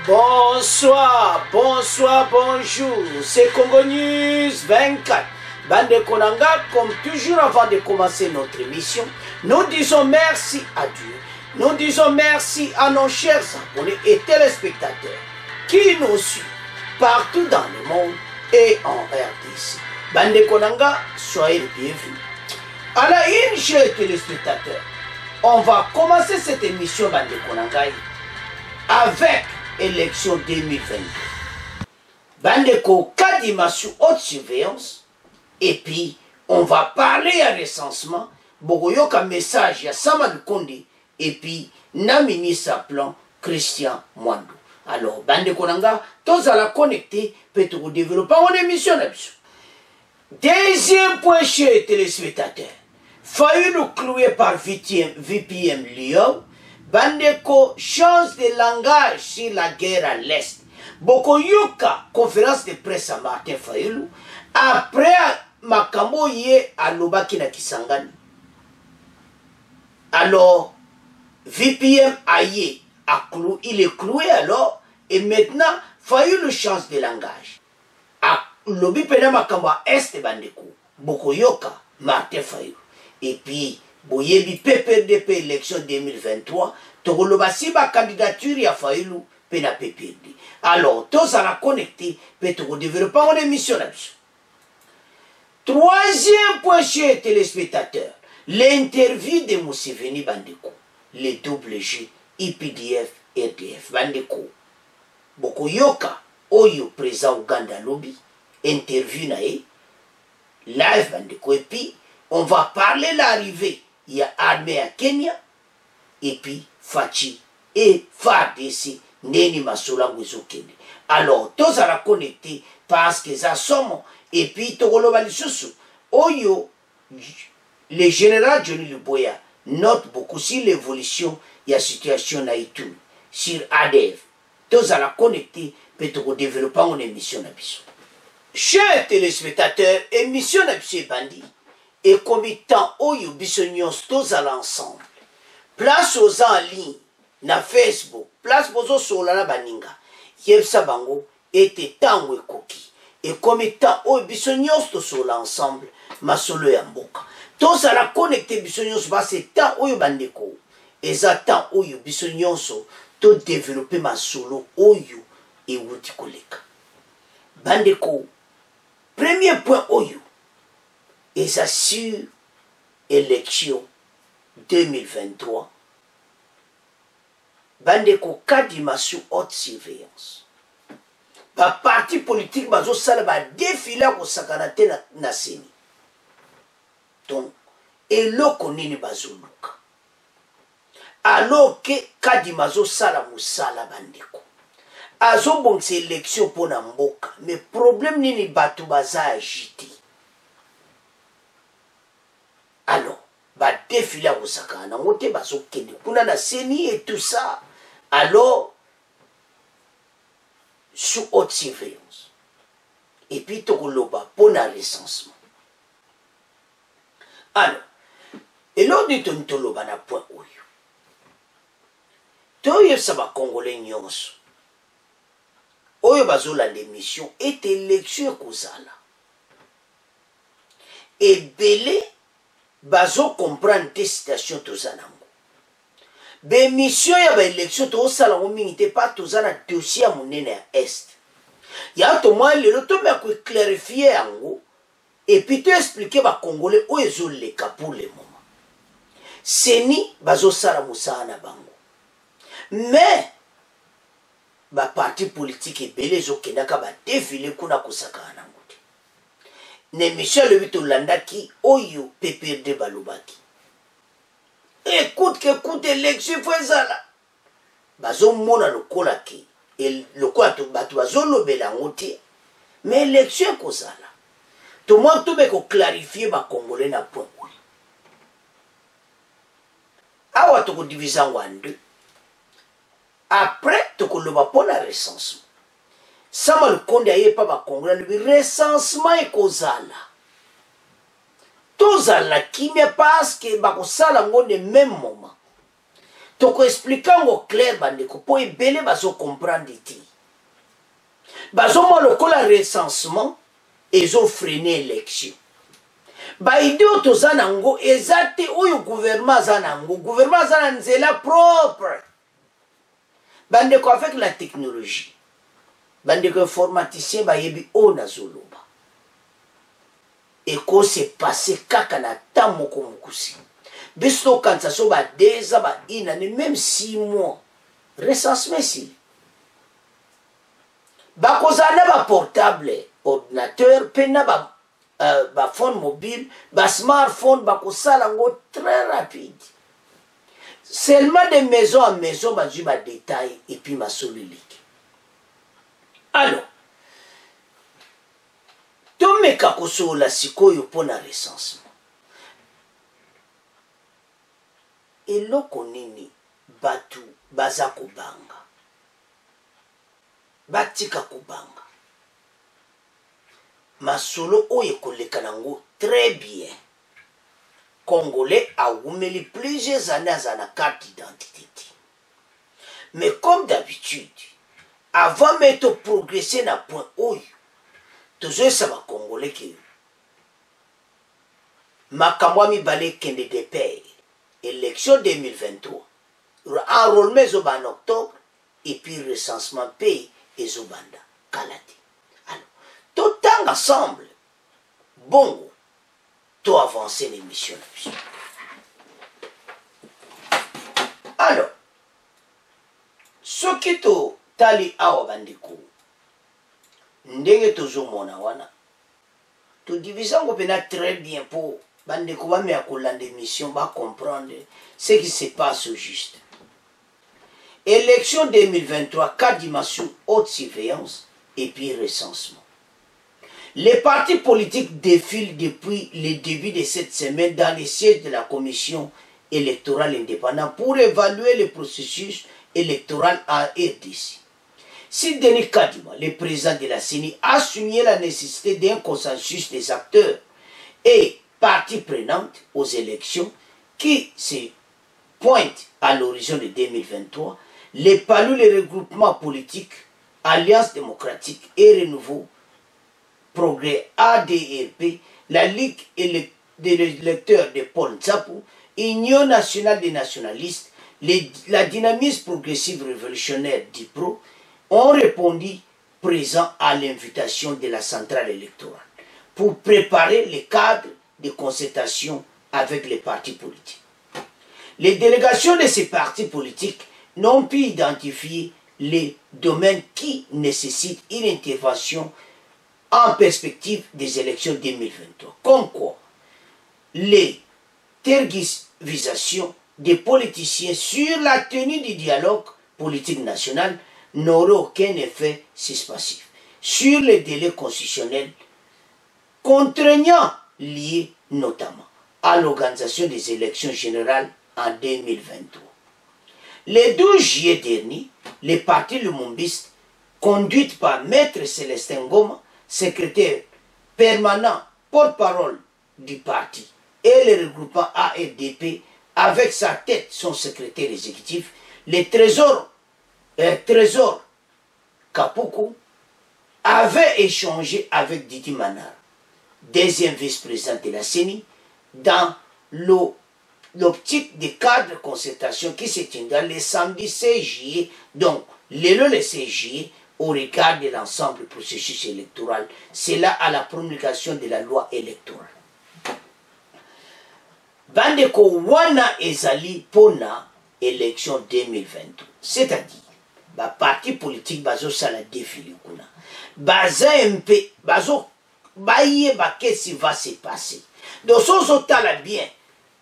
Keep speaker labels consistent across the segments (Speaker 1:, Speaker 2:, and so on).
Speaker 1: Bonsoir, bonsoir, bonjour, c'est Congo News 24. Bande Konanga, comme toujours avant de commencer notre émission, nous disons merci à Dieu. Nous disons merci à nos chers abonnés et téléspectateurs qui nous suivent partout dans le monde et en RDC. Bande Konanga, soyez les bienvenus. Alors, chers téléspectateurs, on va commencer cette émission Bande Konanga avec élection 2022. Bandeko Kadima sous haute surveillance. Et puis, on va parler à recensement. Bogoyoka message à Saman Kondi. Et puis, na ministre plan Christian Mwando. Alors, Bandeko Nanga, tous à la connecter, peut-être vous développer mon émission. Deuxième point chez téléspectateurs. Faillu clouer par VPM Lyon. Bandeko, chance de langage sur la guerre à l'Est. Bokoyoka, conférence de presse à Martin Fayulu, après Makambo Ye à Lobaki na Kisangani. Alors, VPM Aye, il est cloué alors, et maintenant, Fayulu chance de langage. A Lobi Pena Makambo à Est Bandeko, Bokoyoka, Martin Fayulu. Et puis, Boyebi PPRDP élection 2023, Togoloba Siba candidature ya Fayulu Pena PPRD. Alors, tous à la connecter, peut-être développer mon émission là-dessus. Troisième point chez les téléspectateurs, l'interview de Museveni Bandeko, les WG, IPDF, RDF, Bandeko. Bokoyoka, Oyo, président Uganda Lobby, interview nae, live Bandeko, et puis, on va parler de l'arrivée. Il y a armée à Kenya, et puis Fachi et FARDC, Neni Masola Wizokende. Alors, tous à la connecter, parce que ça somme, et puis Togoloba Lissousou, Oyo, le général Johnny Luboya, note beaucoup sur l'évolution de la situation à Ituri, sur ADF. Tous à la connecter, peut-être développer une émission d'abissou. Chers téléspectateurs, émission d'abissou bandit. Et comme étant Oyo Bissonions tous à l'ensemble. Place aux en ligne, na Facebook, place aux sur la baninga. Yebsa bango était tant ou koki. Et comme étant Oyo Bissonions tous sur l'ensemble, ma solo yamboka. Tous à la connecter Bissonions va c'est tant Oyo bandeko. Et ça tant Oyo Bissonions tout développer ma solo Oyo et wuti koleka. Bandeko, premier point Oyo. Et ça sur élection 2023. Bandeko Kadima sous haute surveillance. Ba parti politique bazo sala ba défilé ko sakanate na seni. Donc eloko nini bazo luka. Alors que Kadima zo sala musala bandeko. Azo bon élection pour na mboka, mais problème nini batu baza agité. Alors, bah défilé à Osaka, na moté baso kende, kuna na seni et tout ça. Alors, sous haute surveillance. Et puis tokoloba pour na recensement. Alors, et l'on dit toloba na point oyo. Toyo saba congolais nyonso. Oyo bazo la l'émission est élection kozala. Et belé bazo comprendre des citations tozanango. Be mission ya ba élection to sala ngo mingi pas tozana dossier monene ya est. Ya to moi le to me ko clarifier ango et puis te expliquer ba congolais o ezo le ka pour le moment. Seni bazo sala musana bango. Mais ba parti politique et belé zo kendaka ba défiler kuna kosakana. Ne Michel le Vito Landaki, Oyo, PPRD Balubaki. Écoute l'élection, Fouezala. Bazo mona le kolaki. Et le quoi, tu bazo le belangote. Mais élection, Kozala. Tout le monde, tout le clarifier, ma Congolais n'a point. Awa, tu peux diviser en deux. Après, tu peux le voir pour la recensement. Sama le konde aye pa ba Congolais le recensement et kozala. Tozala qui me passe que ba kosala ngone même moment. toko expliquer ngo clair bandeko po ebele bazo comprendre ti bazo mo lokola recensement ezo freiner élection ba idée toza nango ezate oyo gouvernement aza nango gouvernement aza na nzela propre bandeko avec la technologie bandeko informaticien bayebi oyo nazoloba eko se passe kaka na temps moko mokusi biso tokanisa so ba 2 ans ba 1 année même 6 mois recensement si bakozala na ba portable ordinateur pe na ba phone mobile ba smartphone bakosala ngo très rapide seulement de maison en maison bazwi ba détail et puis masololiki alors tomeka kosola sikoyo mpona recensement eloko nini batu baza kobanga batika kobanga masolo oyo ekoleka nango très bien congolais awumeli plusieurs années aza na carte d'identité mais comme d'habitude avant mais to progresser na point oyo tozoyesa bacongolais ke makambo ya mibale ekende de pair élection 2023 enrôlement ezoba en octobre et puis recensement pays ezobanda kala te alors totanga ensemble bongo to avancer l'émission na biso alors soki totali awa bandeko ndenge tozomona wana todivisango mpena très bien po bandeko bameya kolanda émission bacomprendre ce qui se passe au juste élection 2023 4 dimensions haute surveillance et puis recensement. Les partis politiques défilent depuis le début de cette semaine dans les sièges de la commission électorale indépendante pour évaluer le processus électoral en RDC. Si Denis Kadima, le président de la CENI, a souligné la nécessité d'un consensus des acteurs et parties prenantes aux élections qui se pointent à l'horizon de 2023, les PALU, les regroupements politiques, Alliance démocratique et Renouveau, Progrès ADRP, la Ligue des électeurs de Paul Nzapou, Union nationale des nationalistes, la dynamisme progressive révolutionnaire d'IPRO ont répondu présents à l'invitation de la centrale électorale pour préparer les cadres de concertation avec les partis politiques. Les délégations de ces partis politiques n'ont pu identifier les domaines qui nécessitent une intervention en perspective des élections 2023. Comme quoi, les tergiversations des politiciens sur la tenue du dialogue politique national n'auraient aucun effet suspensif sur les délais constitutionnels contraignants liés notamment à l'organisation des élections générales en 2023. Le 12 juillet dernier, les partis lumumbistes, conduits par Maître Célestin Ngoma, secrétaire permanent, porte-parole du parti, et le regroupement ARDP, avec sa tête son secrétaire exécutif, le Trésor Kapuku, avait échangé avec Didi Manar, deuxième vice-président de la CENI, dans l'optique des cadres de concertation qui se tiendra le samedi 16 juillet, donc le 16 juillet, au regard de l'ensemble du processus électoral. C'est là à la promulgation de la loi électorale. Bandeko wana ezali pona élection 2023. C'est-à-dire, ba parti politique bazo sala défilé kuna. Baza MP, bazo baye ba qu'est-ce qui va se passer. Donc so tala bien.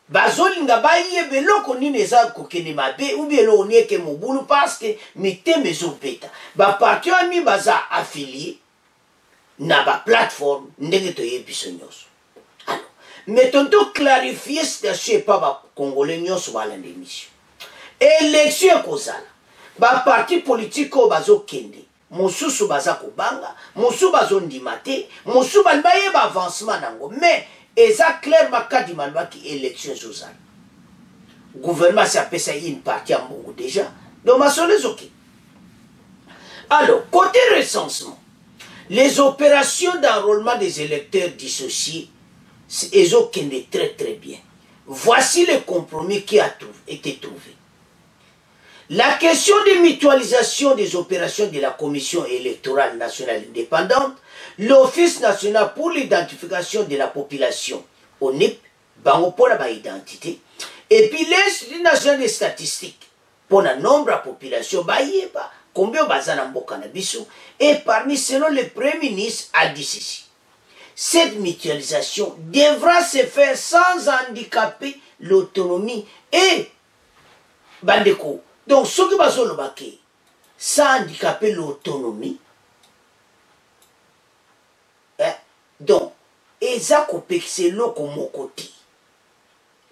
Speaker 1: Bazolinga baye beloko nini eza kokende mabe ou bien lo nieke mobulu parce que miteme ezobeta. Ba parti ami baza affilié na ba plateforme ndenge toyebi biso nyonso. Alors, mettons clarifier situation pas ba congolais nyonso bala l'émission. Élection kozala. Ba parti politique o bazokende. Mosusu baza kobanga, mosusu bazondima te, mosusu baye ba avancement nango. Mais eza clair makadi malba ki élection zozala. gouvernement s'appelle ça une partie en Bongo déjà. Donc, ma soeur les ok. Alors, côté recensement, les opérations d'enrôlement des électeurs dissociés, elles ont très très bien. Voici le compromis qui a été trouvé. La question de mutualisation des opérations de la Commission électorale nationale indépendante, l'Office national pour l'identification de la population, ONIP, pour la identité, et puis l'Institut national des statistiques, pour le nombre de population, combien et parmi selon le Premier ministre a dit ceci. Cette mutualisation devra se faire sans handicaper l'autonomie et bandeko. Donc, ce qui va se faire, sans handicaper l'autonomie, donc, et ça, c'est là comme mon côté.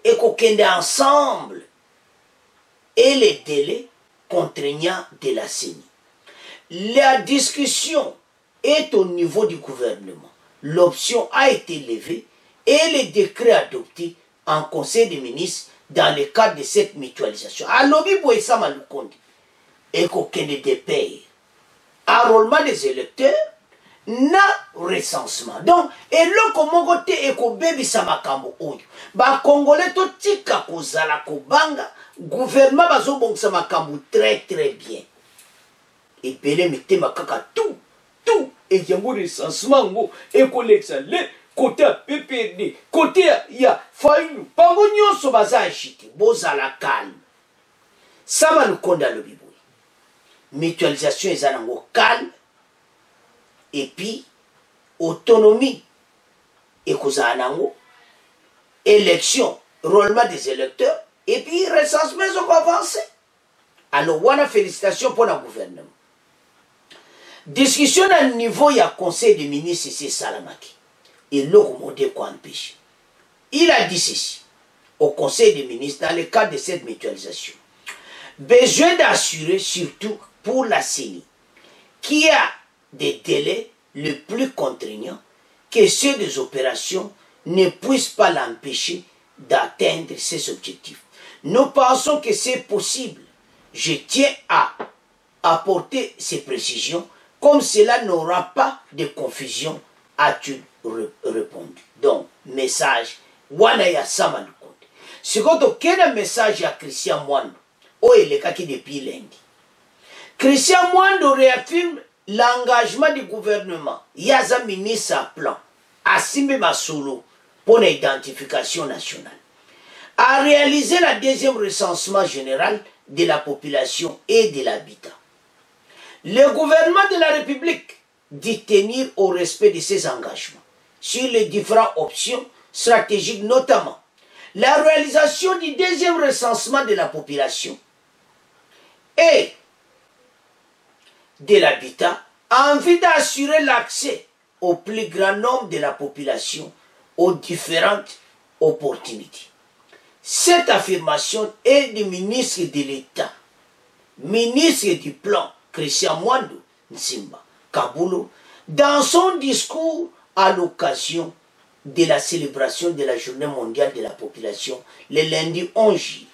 Speaker 1: Et qu'on ensemble et les délais contraignants de la CENI. La discussion est au niveau du gouvernement. L'option a été levée et le décret adopté en Conseil des ministres dans le cadre de cette mutualisation. Alors, il faut ça malukondi et qu'aucun des pays. Enrôlement des électeurs, na recensement. Donc, et là, comment côté et qu'on bébi sa makambo oyo. Ba Congolais to tika kozala kobanga, gouvernement bazo bon sa makambo très très bien. Et belé mette makaka tout, et yango recensement et collection le côté PPRD, côté ya faïlu, pango nyonso baza achité, bozala calme. Ça va nous condamner le biboui. Mutualisation ezanango calme. Et puis, autonomie, et Kouzanango, élection, roulement des électeurs, et puis recensement, ils ont avancé. Alors, on a félicitations pour le gouvernement. Discussion à niveau, il y a conseil des ministres, c'est Salamaki. Et l'autre quoi empêche. Il a dit ceci au conseil des ministres dans le cadre de cette mutualisation. Besoin d'assurer, surtout pour la CENI, qui a des délais les plus contraignants, que ceux des opérations ne puissent pas l'empêcher d'atteindre ses objectifs. Nous pensons que c'est possible. Je tiens à apporter ces précisions, comme cela n'aura pas de confusion, as-tu répondu. Donc, message, Wanaya Samalukonde. Ce qu'on a un message à Christian Mwando, oh, il est kaki depuis lundi. Christian Mwando réaffirme l'engagement du gouvernement. Yaza ministre à plan, Assimbe Masolo, pour l'identification nationale, a réalisé le deuxième recensement général de la population et de l'habitat. Le gouvernement de la République dit tenir au respect de ses engagements sur les différentes options stratégiques, notamment la réalisation du deuxième recensement de la population et de l'habitat en vue d'assurer l'accès au plus grand nombre de la population aux différentes opportunités. Cette affirmation est du ministre de l'État, ministre du Plan, Christian Mwando Nsimba Kabulo, dans son discours à l'occasion de la célébration de la Journée mondiale de la population, le lundi 11 juillet.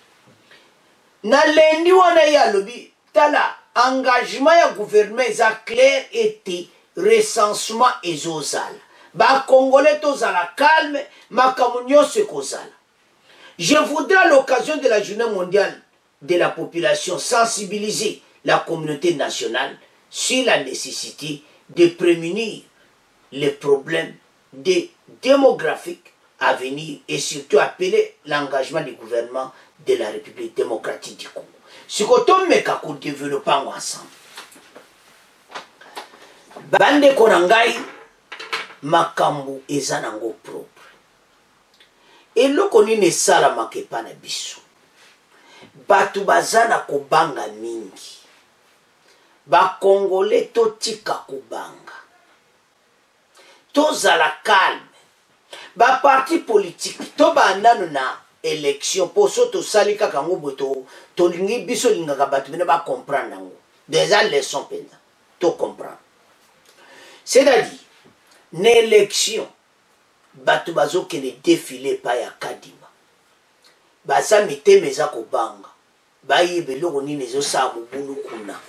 Speaker 1: Na lundi wana ya lobi, tala, engagement ya gouvernement est clair et recensement ezozala. Ba Congolais tozala calme, makamunyo se kozala. Je voudrais à l'occasion de la Journée mondiale de la population sensibiliser la communauté nationale sur la nécessité de prémunir les problèmes démographiques à venir et surtout appeler l'engagement du gouvernement de la République démocratique du Congo. Ce qu'on met qu'à développer ensemble. Bande Korangai, makambu ezanango propre. Et le koni ne sala makepa na biso. Batu bazana kobanga mingi. Ba Congolais totika kobanga. Tozala calme. Ba parti politique to bandano na élection poso to salika kango boto to lingi biso lingaka batu bena ba comprendre nango. Déjà leçon penda. To comprendre. C'est-à-dire, l'élection, batu bazo ke ne défilé pas ya Kadima. baza mitema eza kobanga bayeba eloko nini ezosala mobulu kuna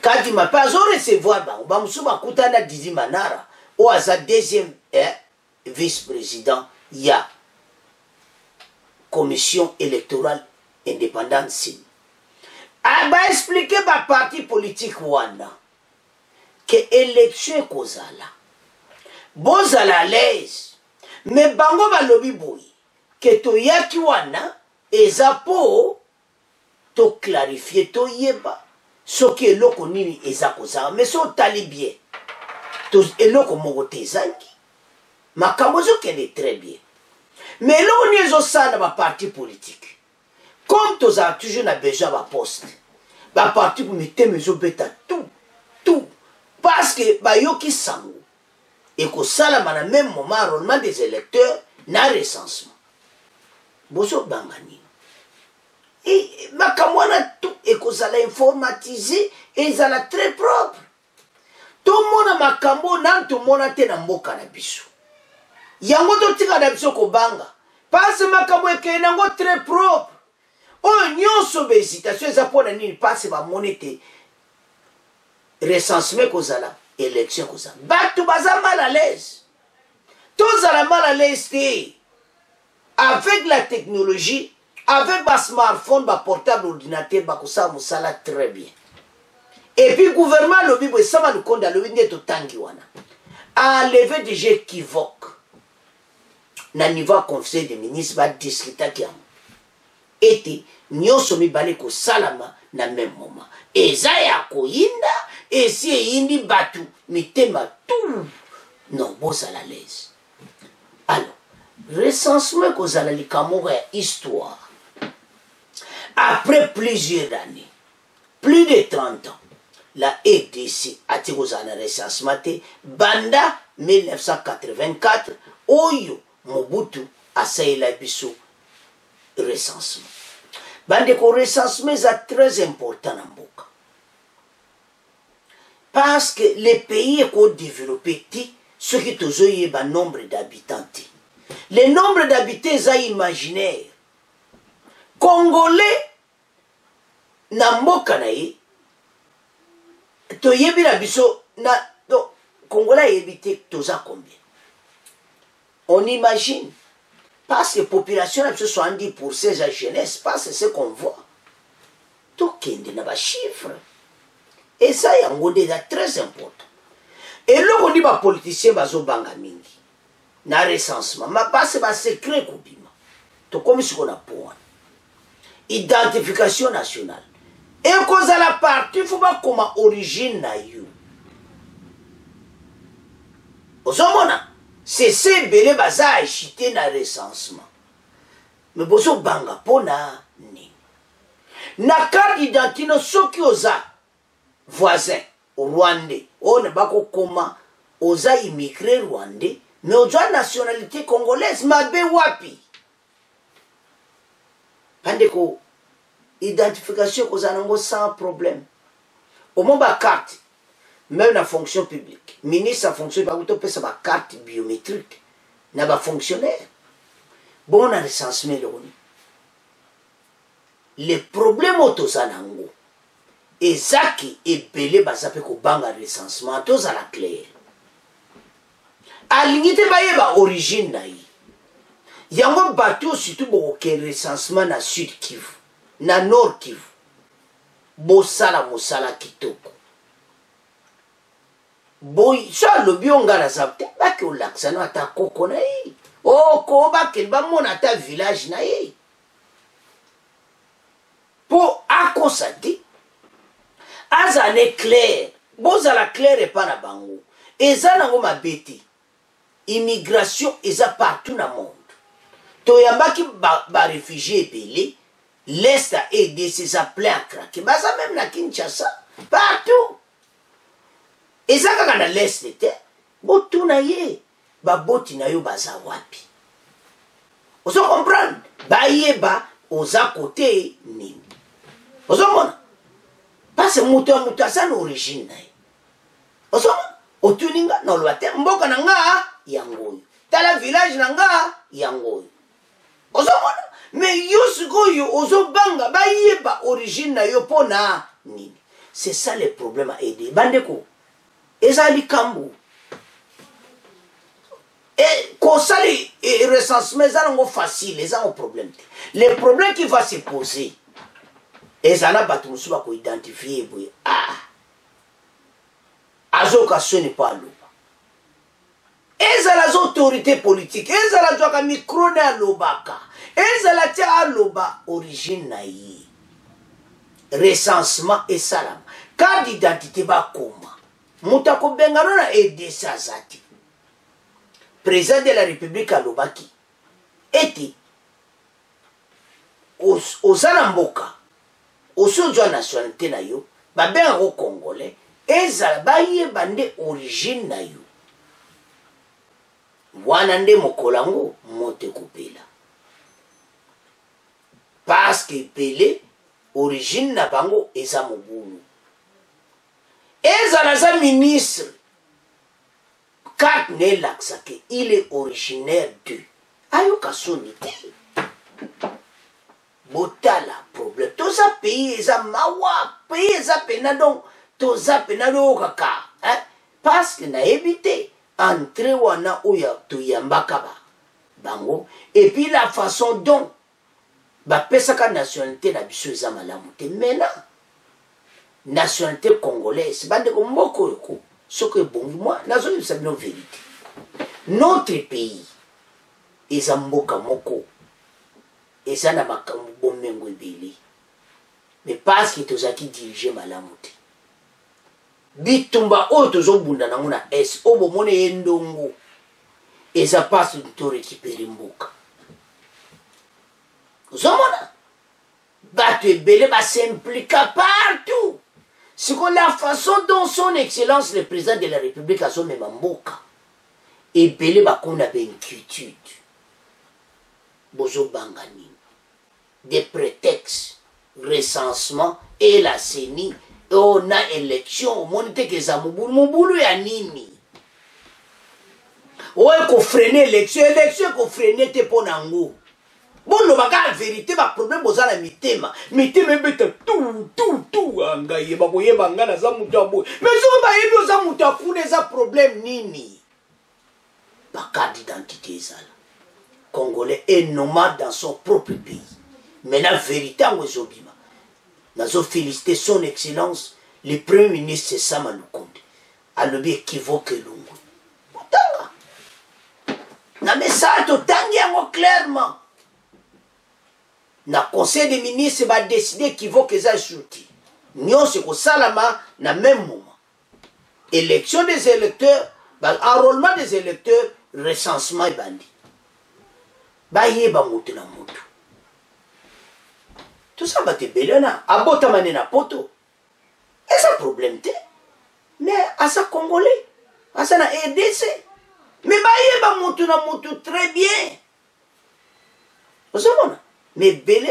Speaker 1: kadima mpe azorecevoir bango bamosusu bakutana Didi Manara oyo aza deuxième vice-président ya commission électorale indépendante sini baexplike baparti politique wana ke élection ekozala bozala à l'aise me bango balobi boye ke toyaki wana eza po toclarifie toyeba soki eloko nini eza kozala me so otali bien eloko moko te ezangi makambo ezokende très bien me eloko nini ezosala na baparti politique comme tozala toujours na besoin ya baposte baparti mitema ezobeta tout parce que bayoki sango ekosalama na même moment enrôlement des électeurs na recensement bozobanga nini makambo wana tout ekozala informatisé ezala très propre tomona makambo nani tomona te na mboka na biso yango totika na biso kobanga parce makambo ekei nango très propre oyo nyonso bahésitation eza mpona nini parce bamoni te recensement kozala élection kozala bato baza mal à l'aise tozala mal à l'aise te avec la technologie avec ba smartphone ba portable ordinateur bakosala mosala très bien et puis gouvernement lobi bo esama lukonda lobi nde totangi wana enlever des jeux équivoques na niveau conseil des ministres badiscutaki yango ete nyonso mibale kosalama na même moment eza ya koyinda esi eyindi bato mitema tout non bozala à l'aise alors recensement kozala likamoko ya histoire après plusieurs années plus de 30 ans la RDC ati kozala na recensement te banda 1984 oyo Mobutu asalela biso recensement bandeko recensement eza très important na mboka parce que les pays ekodéveloppe te soki tozoyeba nombre d'habitants te le nombre d'habitants eza imaginaire congolais na mboka na ye toyebi na biso na congolais ayebi te toza combien on imagine parce que la population a 70% de jeunesse, parce que c'est ce qu'on voit. Tout le monde a des chiffres. Et ça, c'est déjà très important. Et là, on dit que les politiciens sont mingi. Na recensement. Mais parce que c'est secret. Donc, comme ce qu'on a pour identification nationale. Et quand ça la partie, il faut pas comment origine na you. Vous savez, c'est ce belé baza acheté na recensement. Mais bozo banga pona ni. Na carte d'identité soki oza voisin au Rwandais. On ne bako koma oza immigré rwandais, mais oza nationalité congolaise mabe wapi. Pandeko identification koza nango sans problème. Au moment ba carte même la fonction publique, ministre de fonction publique, ça va carte biométrique, n'a pas fonctionnaire. Bon, on a recensement les problèmes autosanango, et ça qui est belé, ça peut qu'on banga recensement, tous à la claire. À l'unité, ba origine naï. Yango bateau surtout bon aucun recensement na sud Kivu, na nord Kivu, bosala mosala kitoko. Boy, ça le bionga la zapte, ba ke o laksano ata koko na ye. Oh, ko ba ke ba mon ata village na ye. Po akosati, azane clair, boza la clair et pas na bango. Eza nango mabeti. Immigration eza partout na monde. Toyamba ki ba réfugié belé, l'est a aidé ses appelés à craquer. Baza même na Kinshasa, partout. Et ça, quand on a l'est de terre, botou na ye, ba boti na yo baza wapi. Vous comprenez? Ba ye ba, oza côté ni. Vous comprenez? Parce que moutou sa origine na ye. Vous comprenez? Otuninga, na loate, mboka na nga, yangoyo. Tala village na nga, yangoyo. Vous comprenez? mais yo sikoyo ozobanga bayeba origine na yo pona nini. C'est ça le problème à aider. Bandeko, ezali kambu. Et quand ça les recensement, ça n'est pas facile, les gens ont un problème. Le problème qui va se poser, et ça n'a pas tout le monde pour identifier. Ah, azoka ce n'est pas l'eau. Et ça les autorités politiques, et ça la joie micro na lobaka, et ça la tia loba origine naïe. Recensement et salam. Carte d'identité va comment? Moutako bengano na aider ça zati. Président de la République à Lobaki était aux Alamboka, au sud de la nationalité na yo, ba ben au Congolais, et ça ba yé bande origine na yo. Wanande mokolango monte kopela. Parce que Pelé origine na bango eza mobulu. Et ça la ministre il est originaire de Ayoka Sonité. Botala problème. Tous ça pays ça mawa pays ça pena donc tous ça pena do kaka hein parce que na évité entrer wana oya to yambaka ba bango et puis la façon dont ba pesaka nationalité na biso za malamu te mena nationalité congolaise bande ko mboko yoko. Ce que bon, moi, c'est une vérité. Notre pays, ils ont mboka moko, ils ont makambo bon mengo ebele. Mais parce que tous qui dirigent malamuti. Bitumba o tozo bunda na ngona es obo mone endongo. Et ça passe de récupérer mboka. Zomona. Batu ebele ba s'impliquer partout. C'est que la façon dont son excellence le président de la République a son même mboka et belé ba qu'on a inquiétude bozo bangani des prétextes recensement et la CENI et on a élection monite que za mubulu ya nini ouais ko freiner élection ko freiner te ponango. Bon, le bagage la vérité, le problème c'est la mitema. Mitema bête tout angaye bakoye bangana za mutabo. Mais so ba yebo za mutaku ne za problème nini. Ba carte d'identité ça. Congolais est nomade dans son propre pays. Mais la vérité en Wezobima. Nazo féliciter son excellence le premier ministre Sama Lukonde. A le bien équivoque lungu. Tanga. Na mais ça to tangi yango clairement. Na conseil des ministres va décider qui vaut que ça sorti. Nous c'est que salama na même moment. Élection des électeurs, enrôlement des électeurs, recensement et bandit. Ba yeba mutu na mutu. Tout ça va te belena, abota manena poto. Et ça problème te. Mais à ça congolais, à ça na RDC. Mais ba yeba mutu na mutu très bien. Vous savez mais belé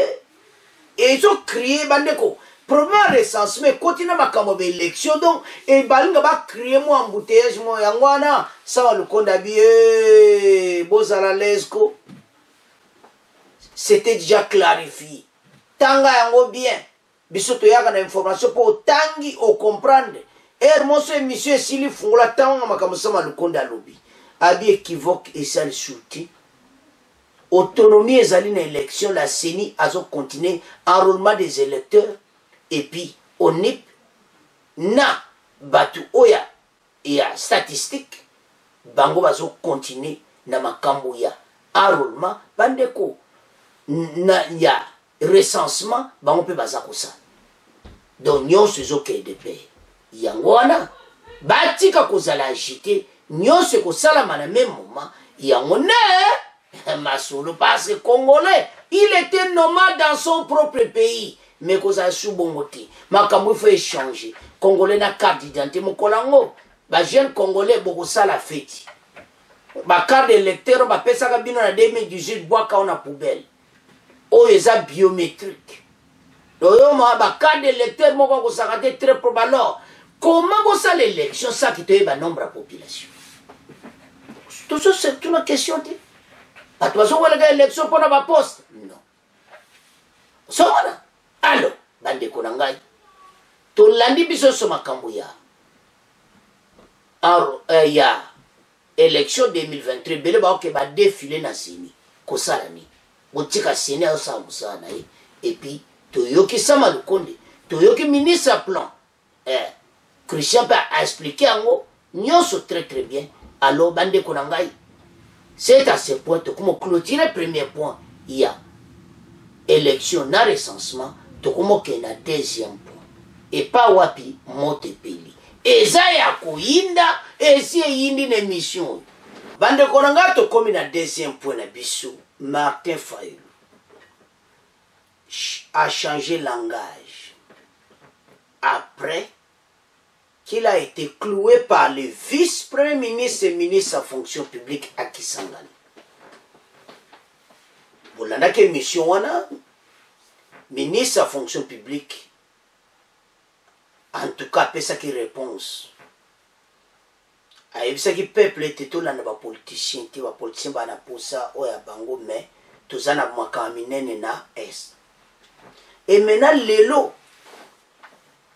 Speaker 1: et ils ont crié bandeko problème recensement continue makambo élection donc et balinga ba crier moi embouteillage moi yangwana ça va le condamner bozala lesco c'était déjà clarifié tanga yango bien bisoto yaka na information pour tangi au comprendre et mon monsieur Sili fungula tanga makambo ça va le condamner lobby abi équivoque et ça le soutien. Autonomie et une élection, la CENI a continué enrôlement des électeurs et puis au NIP na batu oya ya statistique bango bazo continuer na makambo ya enrôlement bandeko na ya recensement bango pe bazako ça donc nyonso zoke de paix yango wana batika kozala agité nyonso ko sala na même moment yango ne Masolo parce que Congolais, il était nomade dans son propre pays. Mais qu'on a sous-bongoté. Makamou faut échanger. Congolais n'a carte d'identité. Mon colango, bah jeune Congolais, beaucoup ça la fête. Bah carte d'électeur, bah pesa kabino na 2018 bois quand on a poubelle. Oh, ils ont biométrique. Donc, bah carte d'électeur, moi quand on s'arrête très probable. Comment vous ça l'élection ça qui te est nombre de population. Tout ça c'est une question. Attention, on a l'élection pour la poste. Non. somona alors bandeko na ngai tolandi biso so makambo ya élection 2023 bele baoke badefile na seni kosala nini botika seni azosala mosala na ye epuis toyoki Sama Lukonde toyoki ministre plan Christian mpe aexplike yango nyonso très très bien. Alors bandeko na ngai c'est à ce point tokomo clôturer premier point ya élection na recensement tokomo ke na deuxième point et pas wapi motepeli eza ya koyinda esi eyindi na émission bandeko na ngai tokomi na deuxième point na biso. Martin Fayulu a changé langage après qu'il a été cloué par le vice-premier ministre et ministre à fonction publique à Kisangani. Bolanda ke mission wana ministre à fonction publique en tout cas pesa ki réponse ayebisa ki peuple était tolanda ba politicien te ba politicien bana posa oya bango mais tozana makaminene na est. Et maintenant lelo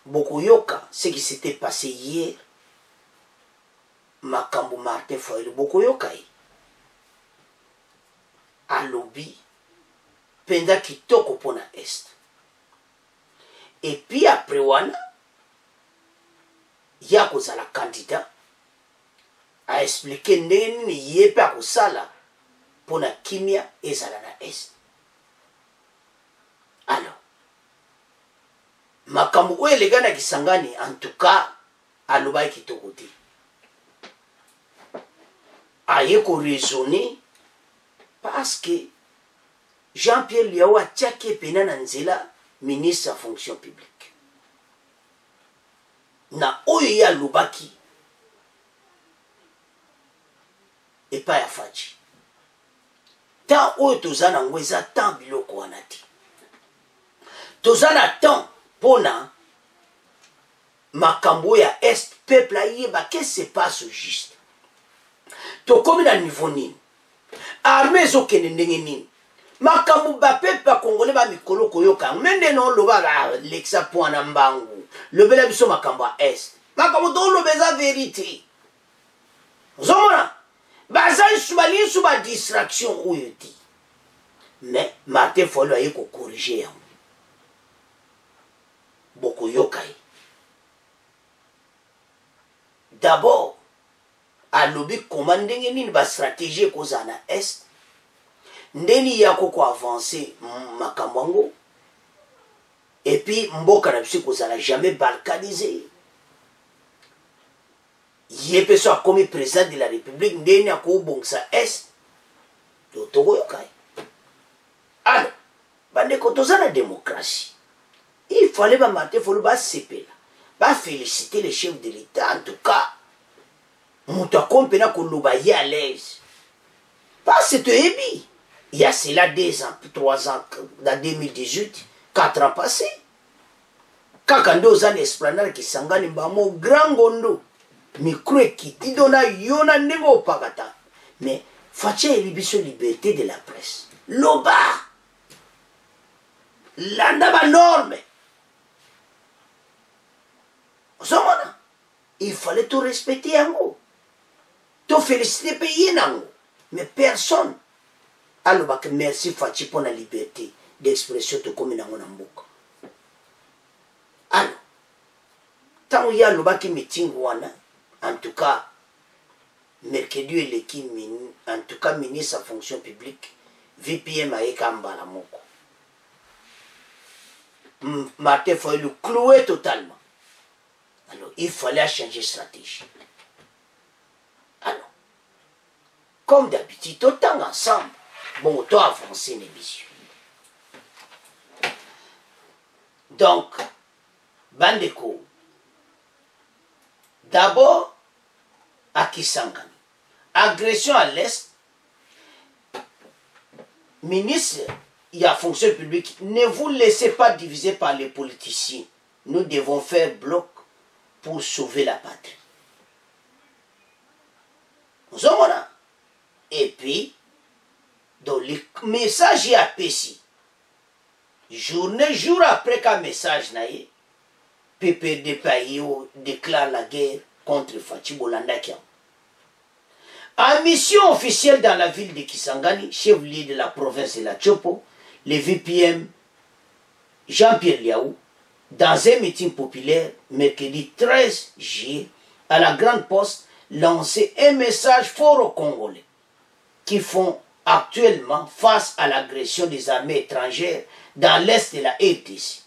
Speaker 1: bokoyoka ce qui s'était passé hier makambo Martin Fayulu bokoyoka alobi penda kitoko pona est. Et puis après wana ya kozala candidat a expliqué ndenge nini ye pe akosala pona kimia ezala na est. Alors makambo oyo elega na Kisangani en tout cas alobaki kitoko te aye koraisonner parce que Jean-Pierre Liao atiaki pena na nzela ministre à fonction publique na oyo ye alobaki epai ya Faci tant oyo toza nango eza tant biloko wana te toza na temps pona makambo ya est peuple ayeba qu'est-ce qui se passe au juste tokomi na niveau nini armée ezokende ndenge nini makambo bapeuple bakongole bamikolo koyoka mende no loba lexa point na mbangu lobela biso makambo ya est makambo toloba eza vérité ozomona baza isubali isu ba distraction oyo ti mais Martin Fayulu aye kokorige yango bokoyoka ye d'abord alobi koma ndenge nini bastratégie ekozala na est ndeni yako koavance makambo yango epuis mboka na biso ekozala jamais balkanisé ye mpe so akomi président de la république ndeni akobongisa est tokoyoka ye. Alors bandeko toza na démocratie il fallait ba Martin Fayulu basepela baféliciter les chefs de l'état en tout cas moto akomi mpena koloba ye à l'aise parce que toyebi il y a cela 2 ans 3 ans dans 2018 4 ans passés kaka nde oza na esplanade Kisangani mbamo grand ngondo micro ekiti dona yo na ndenge opakata mais Faci ayebi biso liberté de la presse loba landa banorme ozomona il fallait tout respecter yango to féliciter mpe ye nango mais personne alobaka merci Faci pour la liberté d'expression tokomi nango na mboka. Alors ntango ye alobaki meeting wana en tout cas mercredi eleki en tout cas ministre à fonction publique VPM ayeka mbala moko Martin Fayulu cloué totalement. Alors il fallait changer stratégie. Alors comme d'habitude autant ensemble bon autant avancer l'émission. Donc bandeko d'abord à Kisangani agression à l'est ministre il y a fonction publique ne vous laissez pas diviser par les politiciens, nous devons faire bloc pour sauver la patrie. Zomona. Et puis, dans le message à Pessi, jour après qu'un message naïe, PPD Payo déclare la guerre contre Fachi Bolanda Kiam. En mission officielle dans la ville de Kisangani, chef-lieu de la province de la Chopo, le VPM Jean-Pierre Liaou, dans un meeting populaire, mercredi 13 juillet, à la Grande Poste, lançait un message fort aux Congolais qui font actuellement face à l'agression des armées étrangères dans l'est de la RDC.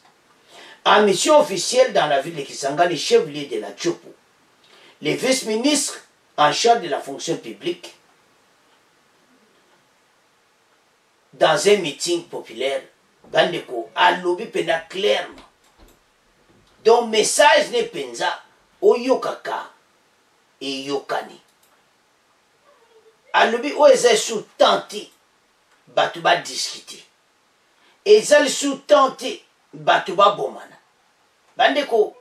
Speaker 1: En mission officielle dans la ville de Kisangani, chef-lieu de la Chopo, le vice-ministre en charge de la fonction publique, dans un meeting populaire, Bandeko a lobby pena clairement. Donc, message ne penza, o yokaka et yokani. A lobby o eza sous tenti, batuba discuter. Eza sous tenti, batuba bomana. Bandeko,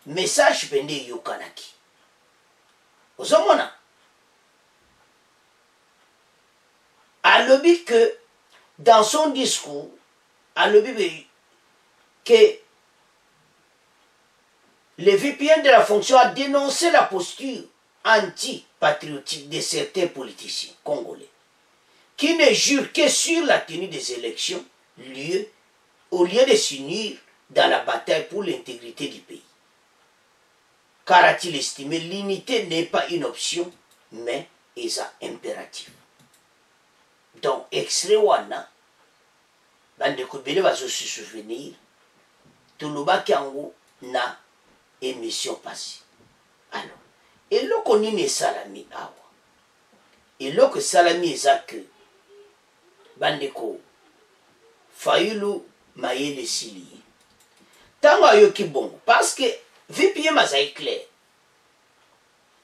Speaker 1: message pende yokanaki. Ozomona. A lobby que, dans son discours, a lobby que le VPN de la fonction a dénoncé la posture anti-patriotique de certains politiciens congolais qui ne jurent que sur la tenue des élections au lieu de s'unir dans la bataille pour l'intégrité du pays. Car a-t-il estimé l'unité n'est pas une option, mais est un impératif. Donc, extrait wana, bandeko bele va se souvenir, toloba kiango na émission passée. Alors, et là qu'on y salami awa, et là que salami ezak, bandeko, Fayulu Mayele Sili. Tango ayoki bongo, parce que VPM a été clair.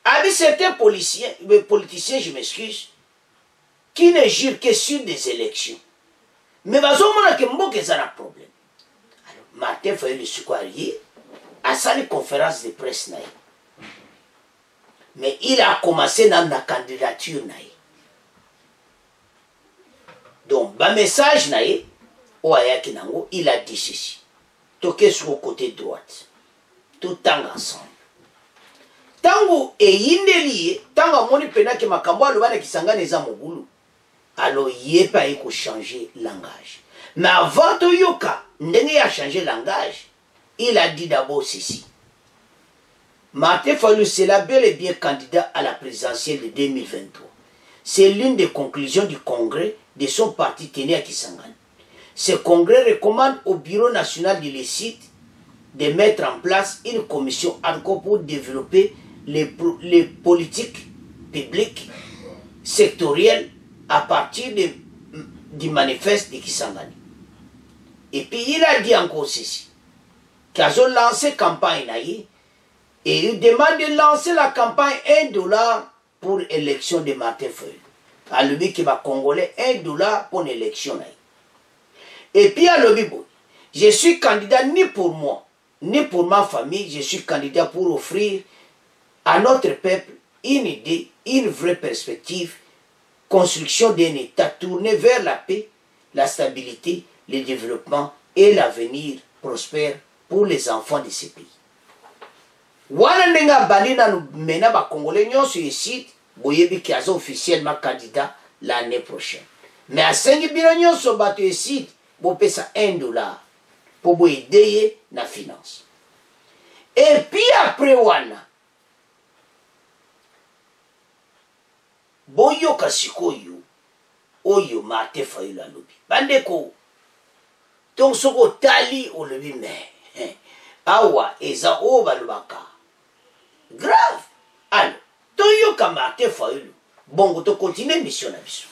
Speaker 1: Avec certains politiciens, je m'excuse, qui ne jurent que sur des élections. Mais bazomana ke mboke za na problème. Alors, Martin Fayulu Sukwarié a sali conférence de presse naïe. Mais il a commencé dans la candidature naïe. Donc, ba message naïe, Oayaki Nango, il a dit ceci. Toqué sur le côté droite. Tout temps ensemble. Tango et yindeli, tango moni pena ke makambo alobana kisanga neza mobulu. Alors yé pas eko changer langage. Mais avant to yoka, ndenge a changé langage, il a dit d'abord ceci. Martin Fayulu sera bel et bien candidat à la présidentielle de 2023. C'est l'une des conclusions du congrès de son parti tenu à Kisangani. Ce congrès recommande au Bureau national de l'ECID de mettre en place une commission encore pour développer les politiques publiques sectorielles à partir du manifeste de Kisangani. Et puis il a dit encore ceci, qu'ils ont lancé campagne et il demande de lancer la campagne $1 pour l'élection de Martin Fayulu. À lui qui va Congolais $1 pour l'élection. Et puis à l'Obibo, je suis candidat ni pour moi, ni pour ma famille, je suis candidat pour offrir à notre peuple une idée, une vraie perspective, construction d'un État tourné vers la paix, la stabilité, le développement et l'avenir prospère pour les enfants de ce pays. Wana ndenga balina mena ba Congolais nyonso ici, boyebi ki azo officiellement candidat l'année prochaine. Mais à 5 bino nyonso bato ici, bo pesa $1 pour bo aider na finance. Et puis après wana boyo kasikoyo oyo Martin Fayulu alobi. Bandeko donc soko tali olobi mais awa eza o balobaka grave. Alors toyoka Martin Fayulu bongo to continue mission na biso.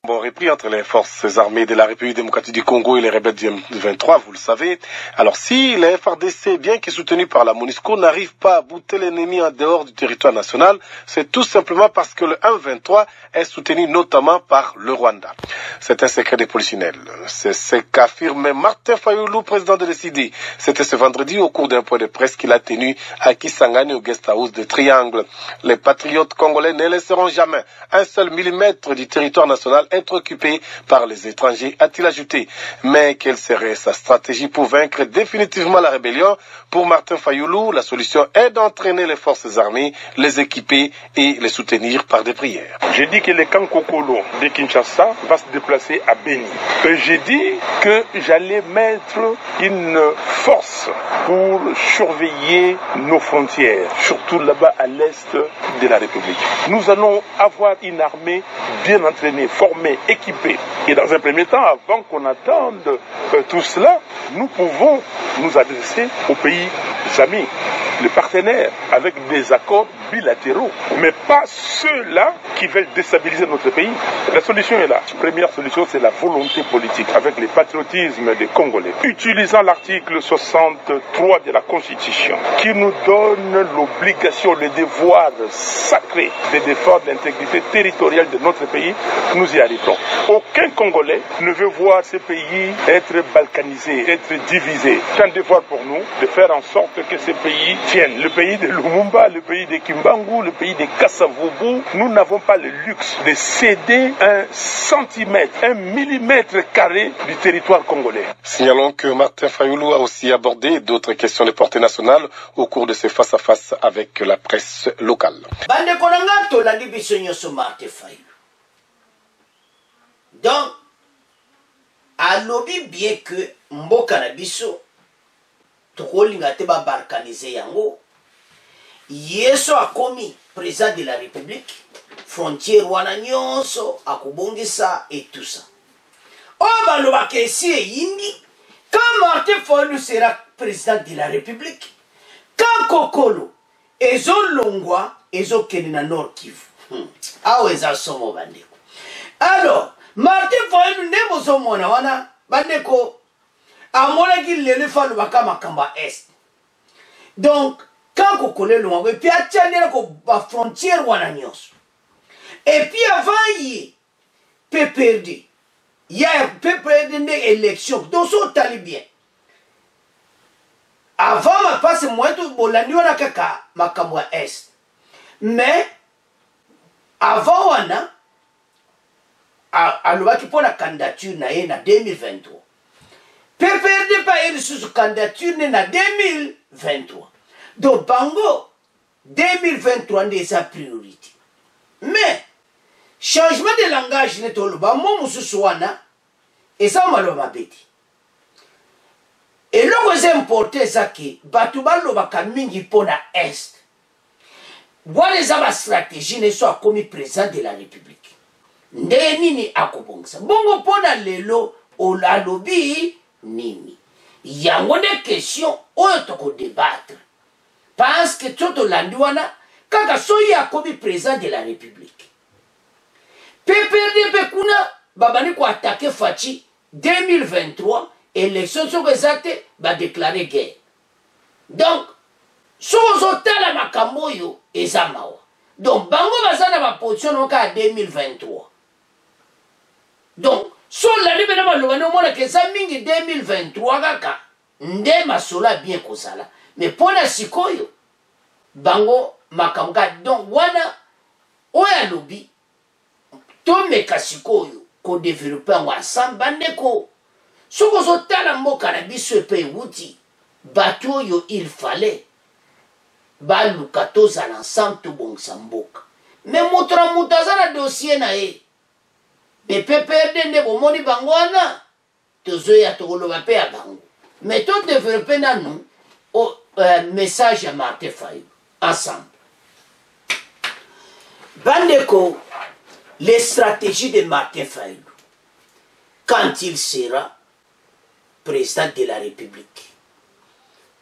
Speaker 2: Bon, repris entre les forces armées de la République démocratique du Congo et les rebelles du M23, vous le savez. Alors si les FARDC, bien que soutenus par la MONUSCO, n'arrivent pas à bouter l'ennemi en dehors du territoire national, c'est tout simplement parce que le M23 est soutenu notamment par le Rwanda. C'est un secret des polichinelles. C'est ce qu'affirme Martin Fayulu, président de l'ECD. C'était ce vendredi au cours d'un point de presse qu'il a tenu à Kisangani au guest house de Triangle. Les patriotes congolais ne laisseront jamais un seul millimètre du territoire national être occupés par les étrangers, a-t-il ajouté. Mais quelle serait sa stratégie pour vaincre définitivement la rébellion? Pour Martin Fayoulou, la solution est d'entraîner les forces armées, les équiper et les soutenir par des prières.
Speaker 3: J'ai dit que le camp Kokolo de Kinshasa va se déplacer à Beni. J'ai dit que j'allais mettre une force pour surveiller nos frontières, surtout là-bas à l'est de la République. Nous allons avoir une armée bien entraînée, formée, équipée. Et dans un premier temps, avant qu'on attende tout cela, nous pouvons nous adresser aux pays amis, les partenaires, avec des accords bilatéraux, mais pas ceux-là qui veulent déstabiliser notre pays. La solution est là. La première solution, c'est la volonté politique, avec le patriotisme des Congolais. Utilisant l'article 63 de la Constitution, qui nous donne l'obligation, le devoir sacré de défendre l'intégrité territoriale de notre pays, nous y arriverons. Aucun Congolais ne veut voir ce pays être balkanisé, être divisé. C'est un devoir pour nous de faire en sorte que ce pays tienne. Le pays de Lumumba, le pays de Kimbangu, le pays de Kasavubu, nous n'avons pas le luxe de céder un centimètre, un millimètre carré du territoire congolais.
Speaker 2: Signalons que Martin Fayoulou a aussi abordé d'autres questions de portée nationale au cours de ses face-à-face avec la presse locale.
Speaker 1: Donc, alobi bien que mboka na biso tokolinga te ba balkaniser yango yeso akomi président de la République frontière wana nyonso akubongisa et tout ça o baloba ke si yindi quand Martin Fayoulou sera président de la République quand Kokolo ezolongwa ezokende na Nord Kivu awo eza somo bandeko alors Martin Fayoulou ne bozomona wana bandeko amonaki lelo fa lobaka makamba est donc quand Kokolo longo et puis atianela ko ba frontière wana nyonso et puis avant yi PPRD il y a PPRD une élection donc so tali bien avant ma passe moi tout bolandi wana kaka makamba est mais avant wana alobaki pour la candidature na ye na 2023 PPRD pas ele sous candidature na 2023 donc bango 2023 nde sa priorité mais changement de langage ne toloba mo mususu wana eza maloba beti eloko eza importe ezaki bato balobaka mingi mpo na est wana eza bastratégie ne so akomi président de la République nde nini akobongisa bongo mpona lelo alobi nini yango nde question oyo tokodébattre parce que to tolandi wana kaka soki akomi président de la République PPRD mpe kuna babandi koatake Faci 2023 élection soko eza te badéclare guerre donc soko ozotala makambo oyo eza mawa donc bango baza na baposition noka ya 2023 donc so landi bena baloba neomonaka eza mingi 2023 kaka nde masolo ya bien kozala mais mpona sikoyo bango makambo kaka donc wana oyo alobi tomeka sikoyo kodevelope yango ensemble bandeko soki ozotala mboka na biso epe ewuti bato oyo il fallait baluka tozala ensemble tobongisa mboka mais moto na moto aza na dossier na ye me PPRD nde bomoni bango wana tozoya tokoloba mpe ya bango mais todevelope nanu message ya Martin Fayoulou ensemble bandeko les stratégies de Martin Fayoulou quand il sera président de la République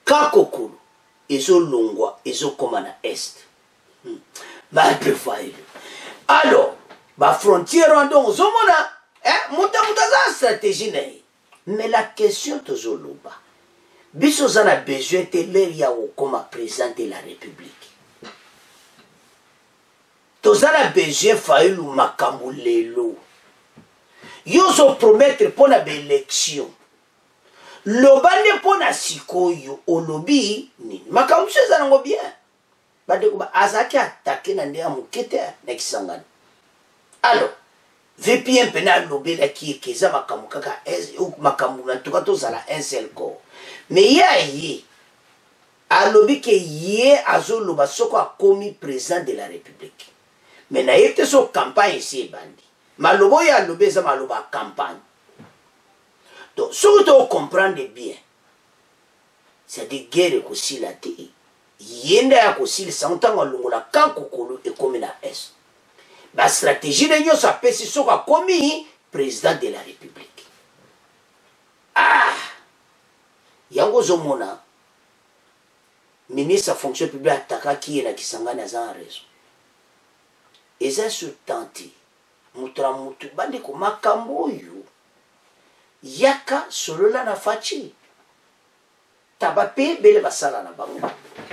Speaker 1: quand Kokolo ezolongwa ezokoma na est Martin Fayoulou alors ba frontière wana ozomona muta za stratégie na ye mais la question tozoloba biso za na besoin te leri ya okoma président de la République tozala besoin Fayoulou makambo lelo yozo promettre pona baélection lobande pona sikoyo olobi nini makambo seza nango bien bandeko azaki atake na nde ya mokete na kisangani alors VPN penal lobela qui keza makamu kaka makamu en tout cas tous à la un seul corps mais ya yi a lobi que yé azo loba soko a commis président de la République mais na yete so campagne ici bandi malobo ya lobi za maloba campagne donc ce que tu comprendre bien c'est de guerre ko silati yenda ya ko sil santanga longola kankokolo et comme na est. La stratégie de Nyo s'appelle si soka commis président de la République. Ah! Yango zomona ministre à fonction publique ataka qui est na kisangana za raison. Eza surtanti mutra mutu bande ko makambo yo yaka solola na fachi. Tabape bele basala na bango.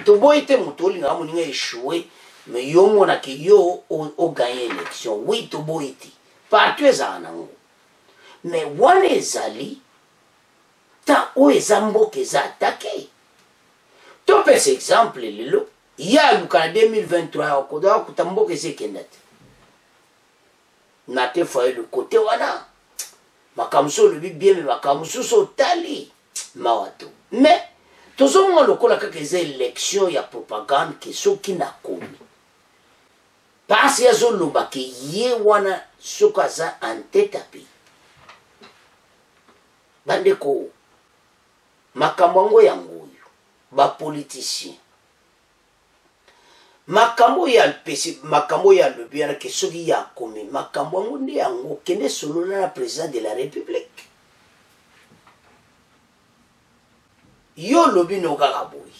Speaker 1: Toboite mutoli nga muninga échoué. Mais yo mona ki yo o gagné l'élection oui to boiti partout ezanango mais wana ezali ta o ezambo keza attaqué to pes exemple lelo ya luka 2023 okoda kutambo keze kendate na te fa le côté wana makamso le bien mais makamso so tali mawato mais tozomo lokola kaka eza élection ya propagande ke soki na komi parce que zo loba ke ye wana soka za anteta pe bande ko makambo yango yo ba politicien makambo ya pesi makambo ya le bien ke soki ya komi makambo yango ndi yango kende solo na président de la République yo lobi no kaka boy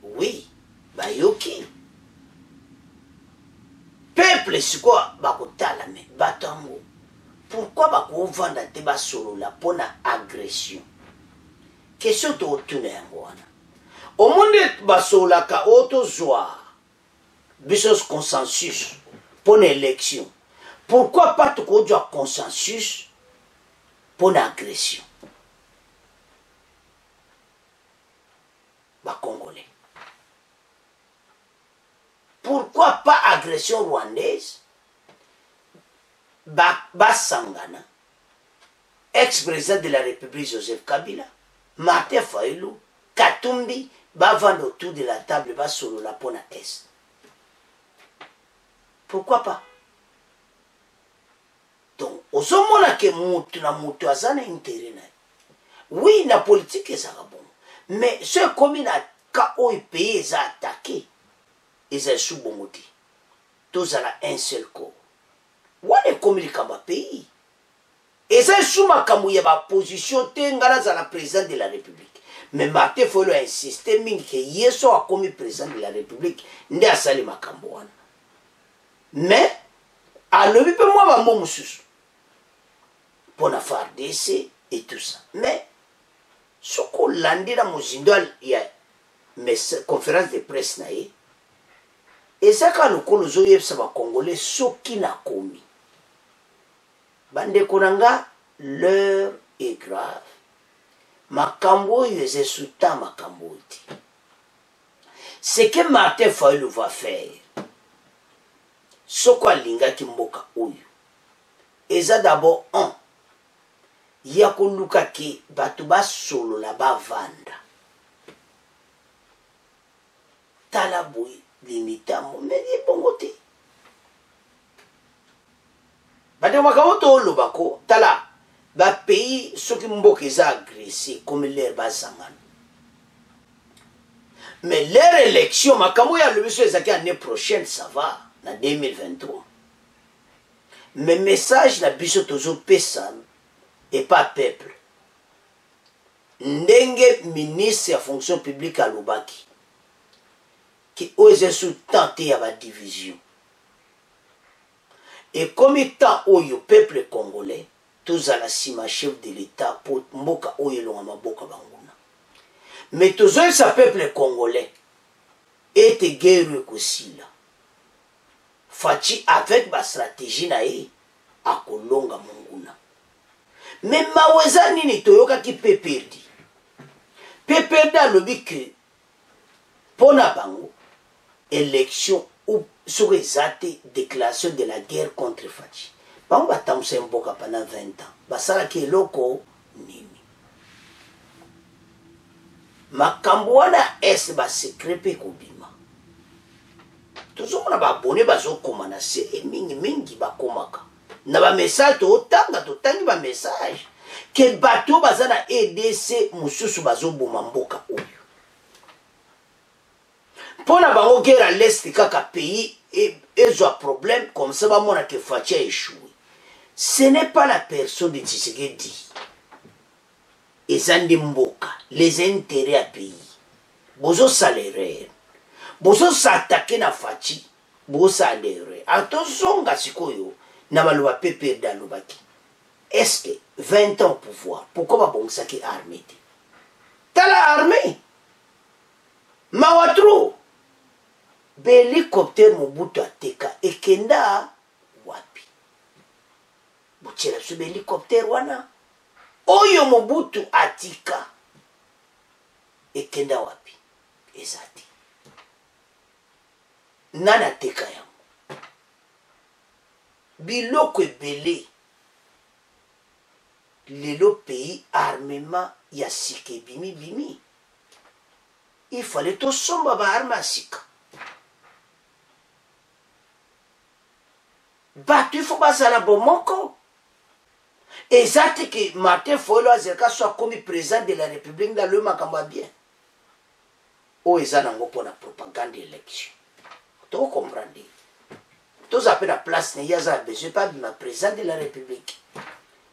Speaker 1: oui ba yoki peuple c'est quoi bakotala mais batango pourquoi bakovanda te basolo la pona agression question to tuna yango wana omonde basola ka auto zwa bisos consensus pour élection pourquoi pas to ko jwa consensus pour agression ba congolais. Pourquoi pas agression rwandaise? Sangana, ex-président de la République Joseph Kabila, Martin Fayulu, Katumbi, vendre autour de la table, solo la pona est. Pourquoi pas? Donc, au sommet que mutu na mutu azana intérêt na. Oui, la politique est bon, mais ce comme na ka o pays est attaqué. Ils sont sous bon côté. Tous à la un seul corps. Wane communique ma pays. Ils sont sous ma kamouya ma position tengala à la présidente de la République. Mais Martin Fayulu a insisté que Yeso a commis président de la République. Ndi a sali ma kambouana. Mais à l'objet de moi ma mon sous pour la faire d'essai et tout ça. Mais ce qu'on l'a dit dans mon zindol il y a mes conférences de presse naïe. Et ça quand nous connaissons les Congolais, ce qui n'a commis. Bande konanga, l'heure est grave. Makambo yeze souta makambo iti. Ce que Martin Fayulu va faire, ce quoi linga kimboka oyo. Eza d'abord un. Yako luka ki batuba solo la ba vanda. Talaboui. Limitamo mais il bon côté bade makamoto lobako tala ba pays soki mboka za agressé comme l'air bazangana mais leur élection makamo ya le biso ezaki année prochaine ça va na 2023 mais message na biso tozo pesa et pas peuple ndenge ministre ya fonction publique à lobaki qui ose sous tenter à la division. Et comme étant au peuple congolais, tous à la cima chef de l'État pour mboka oyo longa boka banguna. Mais tous ce peuple congolais était guerre aussi là. Fachi avec ma stratégie nae à kolonga monguna. Mais maweza nini toyoka ki peut perdre. Peut perdre le but que pona bango élection ou sur les déclaration de la guerre contre Fachi. bango batambusa mboka pendant 20 ans basalaki eloko nini makambo wana ese basekret mpe kobima tozomona babone bazokoma na se mingi bakomaka na bamessage totangi bamessage ke bato baza na EDC mosusu bazoboma mboka oyo mpo na bango guerre à l'est kaka pays ezwa problème comme ça bamona ke Faci a échoué. Ce n'est pas la personne de Tshisekedi eza nde mboka les intérêts à pays bozosala erreur bozosatake na Faci bozosala erreur atozonga sikoyo na maloba PPRD alobaki est-ce que 20 ans au pouvoir pourquoi babongisaki armée te tala armée mawatro behélicoptère Mobutu ateka ekenda wapi botiela biso behélicoptère wana oyo Mobutu atika ekenda wapi eza te nani ateka yango biloko ebele lelo pays armement ya sika ebimi il fallait tosomba baarme ya sika bato il faut bazala bomoko eza te ke Martin Fayulu azalaka so akomi président de la République dans le makambo ya bien oyo eza nango mpona propagande élection tokocomprendre toza mpe na place na ye aza besoin mpe abima président de la République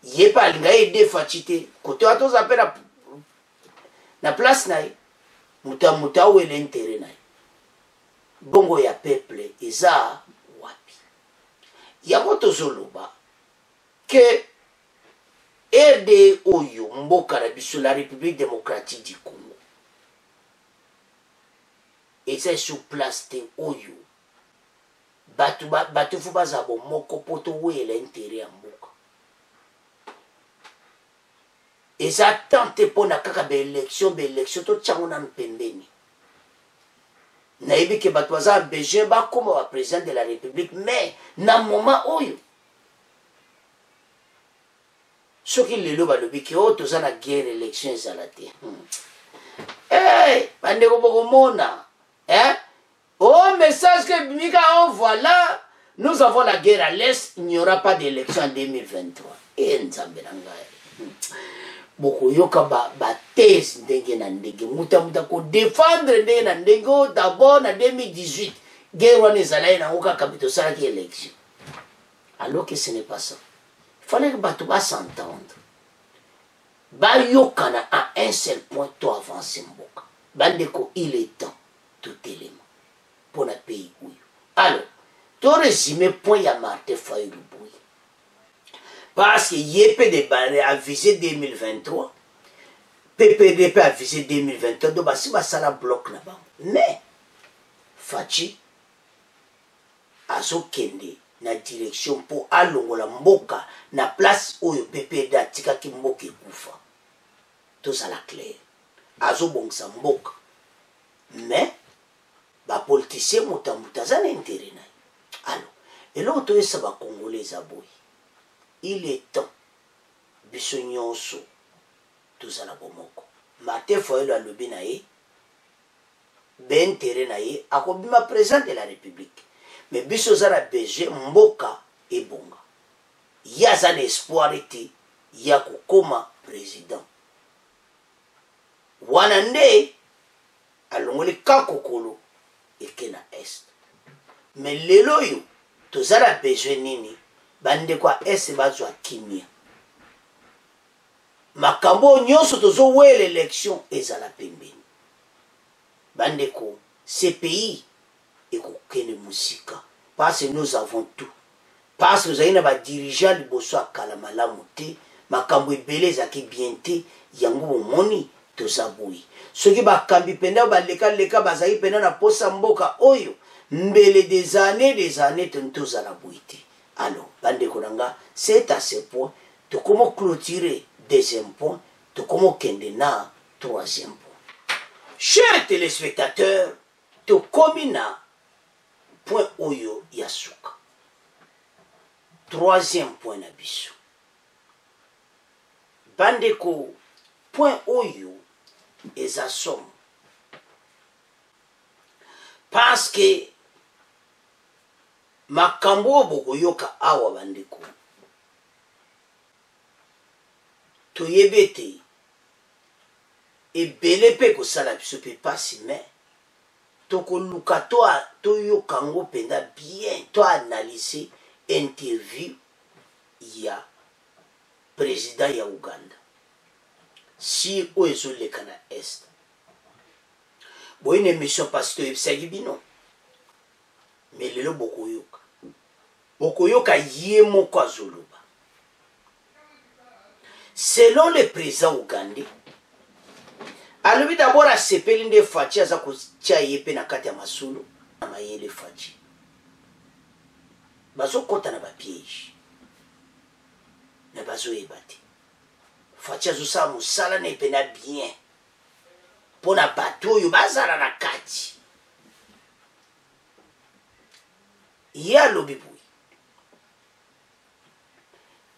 Speaker 1: ye mpe alinga ye ede Faci te kote wa toza mpe na place na ye moto awela intere na ye bongo ya peuple eza wapi yango tozoloba ke RD oyo mboka na biso la République démocratique du Congo eza sur place te oyo bato fo baza bomoko mpo towela intere ya mboka eza tante mpo na kaka baélection totyango nanu pembeni nayebi ke bato baza besoin bakoma baprésident de la République mais na moment oyo soki lelo balobi ke oyo toza na guerre élection ezala te bandeko bokomona oh message que Bimika voilà nous avons la guerre à l'est il n'y aura pas d'élection en 2023 nzambe na ngai bokoyoka bathèse ndenge na ndenge muta kodéfendre ndenge na ndenge d'abord na 2018 guerre wana ezalaki nango kaka tosalaki élection alors que ce n'est pas ça. Il fallait que bato s'entendre. Bayokana à un seul point, toi avancer mboka. Bandeko, il est temps, tout élément, pour le pays où. Alors, tu résumé point ya Martin Fayulu Boui. Parce que YP de Barré a visé 2023, PPDP a visé 2023, donc si ça la bloque là-bas. Mais, Faci a kende na direction pour alongola mboka na place oyo PPRD atikaki mboka ekufa tozala clair azobongisa mboka mais bapoliticien motambuta aza na intere na ye alors eloko toyesa bakongolais eza boye il est temps biso nyonso tozala bomoko Martin Fayulu alobi na ye beintere na ye akobima président de la République. Mais biso zara beje mboka ebonga yaza na espoir ete ya kokoma président wana nde alongoli kakokolo eke na est mais lelo yo tozala besoin nini bandeko ya est bazwa kimia makambo nyonso tozowela élection ezala pembeni bandeko ce pays ekokende musika parce que nous avons tout parce que nous avons ba dirigeant liboso akala malamu te makambo ebele ezaki bien te yango bomoni tozaboyi soki bakambi penda baleka bazaki penda na posa mboka oyo mbele des années tozala boyi te alors bandeko nanga c'est à ce point tokomo clôturer deuxième point tokomo kende na troisième point. Chers téléspectateurs, tokomi na point oyo ya suka troisième point na biso bandeko point oyo eza somo parce que makambo bokoyoka awa bandeko toyebi ete ebele mpe kosala biso mpe pasi me tokoluka toyoka ngo mpenza bien toanalyse interview ya président ya Uganda si oyo ezoleka na este boye na émission parce toyebisaki bino me lelo bokoyoka ye moko azoloba selon le président ougandais alobi d'abord asepeli nde Faci aza kotia ye mpe na kati ya masolo na mayele Faci bazokɔta na bapiège me bazoyeba te Faci azosala mosala na epena bien mpo na bato oyo bazala na kati ye alobi boye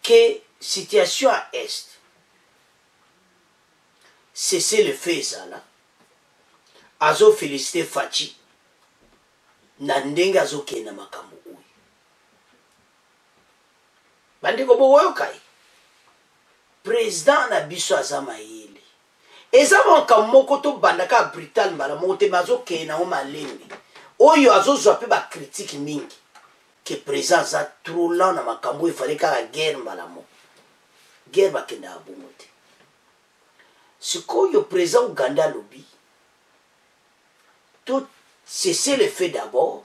Speaker 1: ke situation à est cesser le feu ezala azofélicité Faci na ndenge azokenda makambo oyo bandeko bokoyoka ye président na biso aza mayele eza makambo moko tobandaka brutal mbala moko te me azokenda ngo malembe oyo azozwa mpe bakritike mingi ke président aza trop lent na makambo oyo efale kaka guerre mbala moko guerre bakendaka bongo te sikoyo président Uganda alobi to cesser le fait d'abord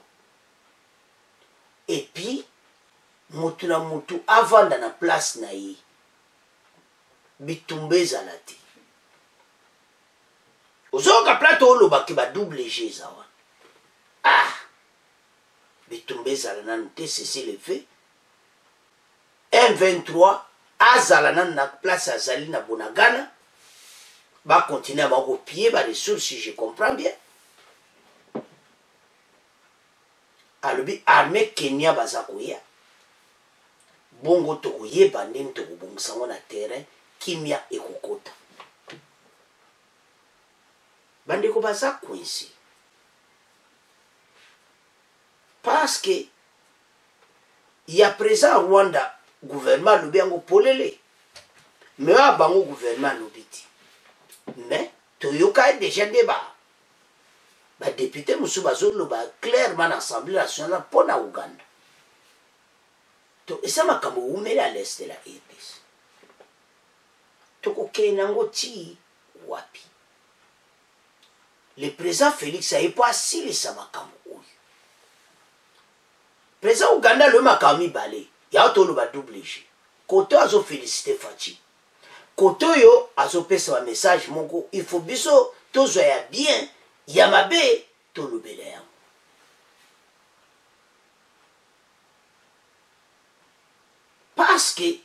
Speaker 1: et puis mutu na mutu avanda na place na ye bitumba ezala te ozoyoka plato olobaki badouble G eza wana bitumba ezala nanu te cesser le fait M23 azala nanu na place azali na Bunagana bakontinue bakopie baresource si je comprends bien alobi armée Kenya baza koya bongo tokoyeba ndenge tokobongisa ngo na terrain kimia ekokota bandeko baza coincé parce que ya présent Rwanda gouvernement alobi yango polele me oyo bango gouvernement alobi ti mais toyoka déjà débat badepute mosusu bazoloba clairement na assemblée nationale mpo na Uganda to eza makambo umeli à l'est de la RDC tokokenda yango ti wapi le président Félix ayepo asilisa makambo oyo président Uganda alobi makambo mibale yao toloba double G kote azofélicité Faci kote oyo azopesa ba message moko il faut biso tozwa ya bien ya mabe tolobela yango parce que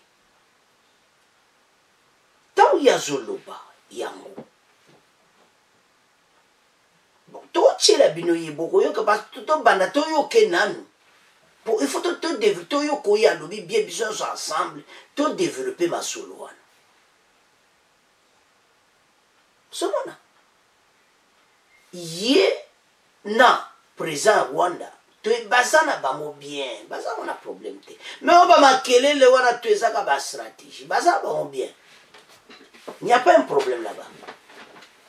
Speaker 1: ntango yazoloba yango bon totiela bino ye bokoyoka parce tobanda toyoke nanu il faut toyoka oyo alobi bien biso nyonso ensemble todéveloppe masolo wana somona ye na président Rwanda baza na bango bien baza na problème te mais on ba makelele wana to ezaka ba stratégie baza bango bien il n'y a pas un problème là-bas